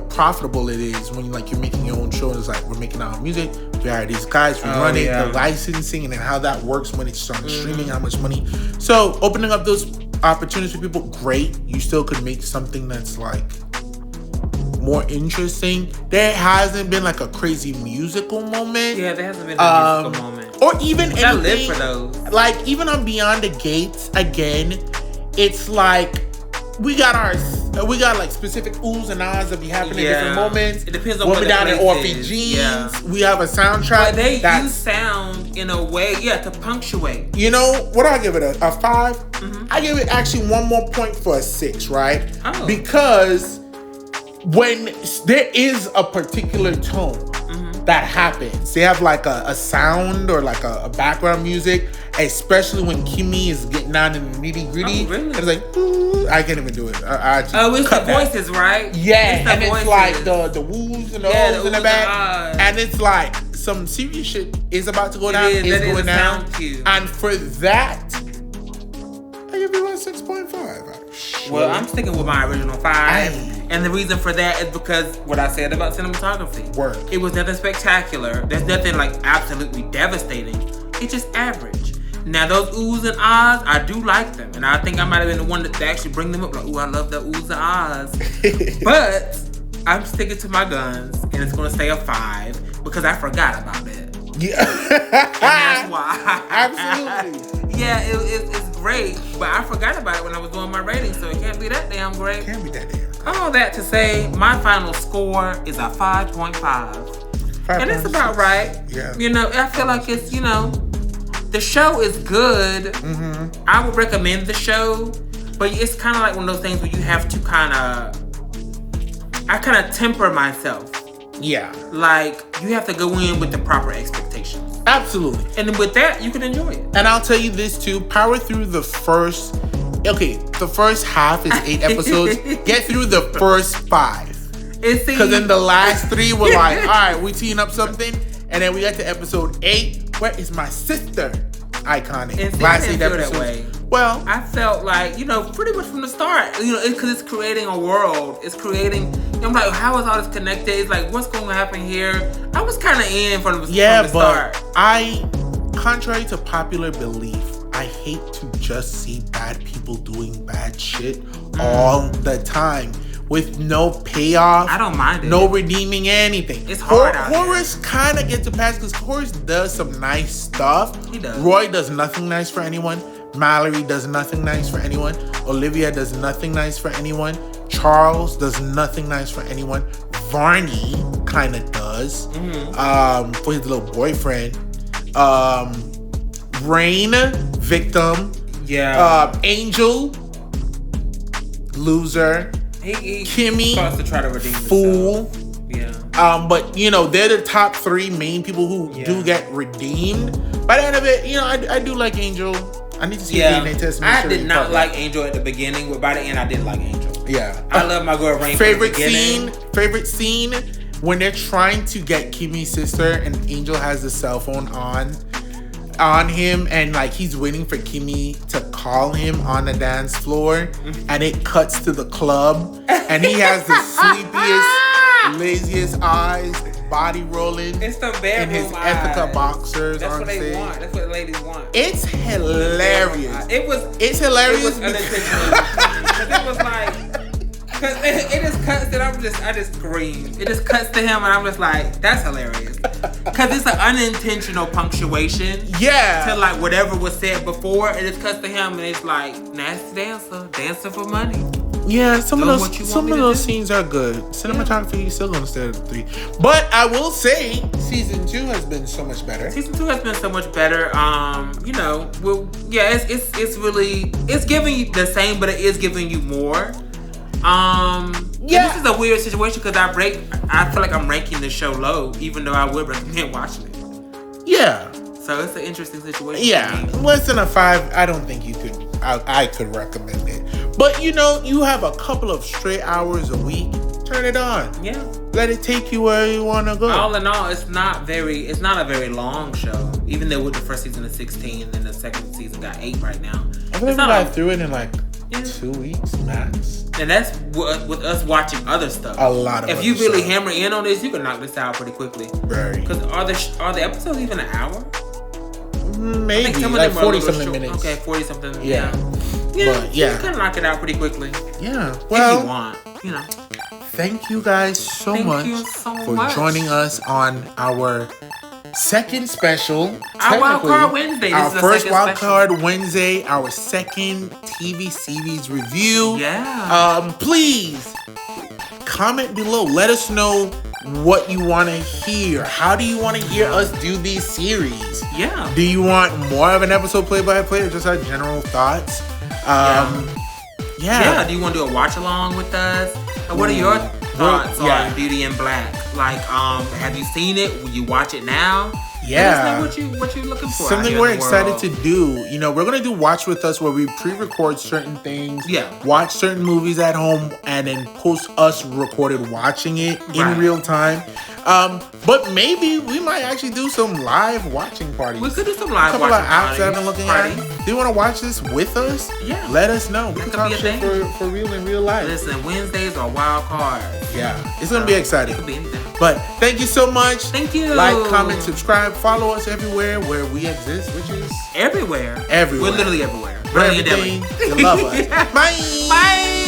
profitable it is when you're making your own show. And it's like, we're making our own music. We hire these guys, we run it, the licensing, and then how that works when it's on streaming, how much money. So opening up those opportunities for people, great. You still could make something that's like more interesting. There hasn't been like a crazy musical moment. Yeah, there hasn't been a musical moment. Or even anything. I live for those. Like even on Beyond the Gates, again, it's like we got like specific oohs and ahs that be happening in different moments. It depends on when what we down in Orphan Jeans. Yeah. We have a soundtrack. But they use sound in a way, to punctuate. What do I give it? A 5? Mm-hmm. I give it actually one more point for a 6, right? Oh. Because when there is a particular tone that happens, they have like a sound or like a background music, especially when Kimmy is getting down in the nitty gritty. Oh, really? And it's like, ooh, I can't even do it. It's the voices, right? Yeah, and it's like the woos and the ohs in the back. And it's like some serious shit is about to go down. It's going down. And for that, I give you a 6.5. Well, I'm sticking with my original 5. And the reason for that is because what I said about cinematography. Work. It was nothing spectacular. There's nothing like absolutely devastating. It's just average. Now those oohs and ahs, I do like them. And I think I might have been the one that actually bring them up. Like, ooh, I love the oohs and ahs. But I'm sticking to my guns. And it's going to stay a 5 because I forgot about that. Yeah. And that's why. Absolutely. Yeah, it's great, but I forgot about it when I was doing my rating, so it can't be that damn great. Can't be that damn great. All that to say, my final score is a 5.5. And it's about right. Yeah. You know, I feel like it's, you know, the show is good. Mm-hmm. I would recommend the show, but it's kind of like one of those things where you have to I kind of temper myself. Yeah. Like, you have to go in with the proper expectations. Absolutely. And then with that, you can enjoy it. And I'll tell you this too, power through the first half is 8 episodes. Get through the first 5. Because in the last 3, we're like, all right, we teeing up something. And then we get to episode 8. Where is my sister? Iconic. And see, last I 8 didn't feel episodes. that way. Well, I felt like, you know, pretty much from the start, you know, because it's creating a world. It's creating, I'm like, how is all this connected? It's like, what's going to happen here? I was kind of in from the start. Contrary to popular belief, I hate to just see bad people doing bad shit all the time with no payoff. I don't mind it. No redeeming anything. It's hard out Horace kind of gets a pass because Horace does some nice stuff. He does. Roy does nothing nice for anyone. Mallory does nothing nice for anyone. Olivia does nothing nice for anyone. Charles does nothing nice for anyone. Varney kind of does. Mm-hmm. For his little boyfriend. Rain, victim. Yeah. Angel, loser. He Kimmy, starts to try to redeem fool. himself. Yeah. But you know, they're the top 3 main people who do get redeemed. By the end of it, you know, I do like Angel. I need to see the DNA test. I did not like Angel at the beginning, but by the end, I did like Angel. Yeah. I love my girl Rain. Favorite scene when they're trying to get Kimmy's sister and Angel has the cell phone on him, and like he's waiting for Kimmy to call him on the dance floor, and it cuts to the club, and he has the sleepiest, laziest eyes, body rolling. It's the bedroom in his eyes. Ethica boxers. That's on what they stage. want. That's what the ladies want. It's hilarious. It's hilarious. It was unintentional. Because it was like, because it just cuts that I just scream. It just cuts to him and I'm just like, that's hilarious. Because it's an unintentional punctuation. Yeah. To like whatever was said before. It just cuts to him and it's like, nasty dancer for money. Yeah, some of those scenes are good. Cinematography is still gonna stay at 3. But I will say, season 2 has been so much better. Season 2 has been so much better. You know, it's really giving you the same, but it is giving you more. This is a weird situation because I feel like I'm ranking the show low, even though I would recommend watching it. Yeah. So it's an interesting situation. Yeah, less than a 5. I don't think you could. I could recommend it. But you know, you have a couple of straight hours a week. Turn it on. Yeah. Let it take you where you want to go. All in all, it's not a very long show. Even though with the first season is 16 and the second season got 8 right now. I think we got through it in like 2 weeks max. And that's with us watching other stuff. A lot of. If you really hammer in on this, you can knock this out pretty quickly. Very. Because are the episodes even an hour? Maybe like 40-something minutes. Okay, 40-something. Yeah. But you can knock it out pretty quickly. Yeah. Well, if you want, you know. Thank you guys so much for joining us on our second special. Our Wildcard Wednesday. Our first Wildcard Wednesday. Our second TV series review. Yeah. Please comment below. Let us know what you want to hear. How do you want to hear us do these series? Yeah. Do you want more of an episode play-by-play or just our general thoughts? Yeah. Do you want to do a watch along with us? And what are your thoughts on Beauty in Black? Like, have you seen it? Will you watch it now? Yeah. Let us know what you're looking for. Something we're excited to do. You know, we're going to do Watch With Us where we pre-record certain things. Yeah. Watch certain movies at home and then post us recorded watching it in real time. But maybe we might actually do some live watching parties. We could do some live watching parties. A couple of apps that I've been looking at. Do you want to watch this with us? Yeah. Let us know. We can talk shit for real in real life. Listen, Wednesdays are wild cards. Yeah. It's going to be exciting. It could be anything. But thank you so much. Thank you. Like, comment, subscribe, follow us everywhere where we exist, which is everywhere. Everywhere. We're literally everywhere. Everything. You love us. Bye. Bye.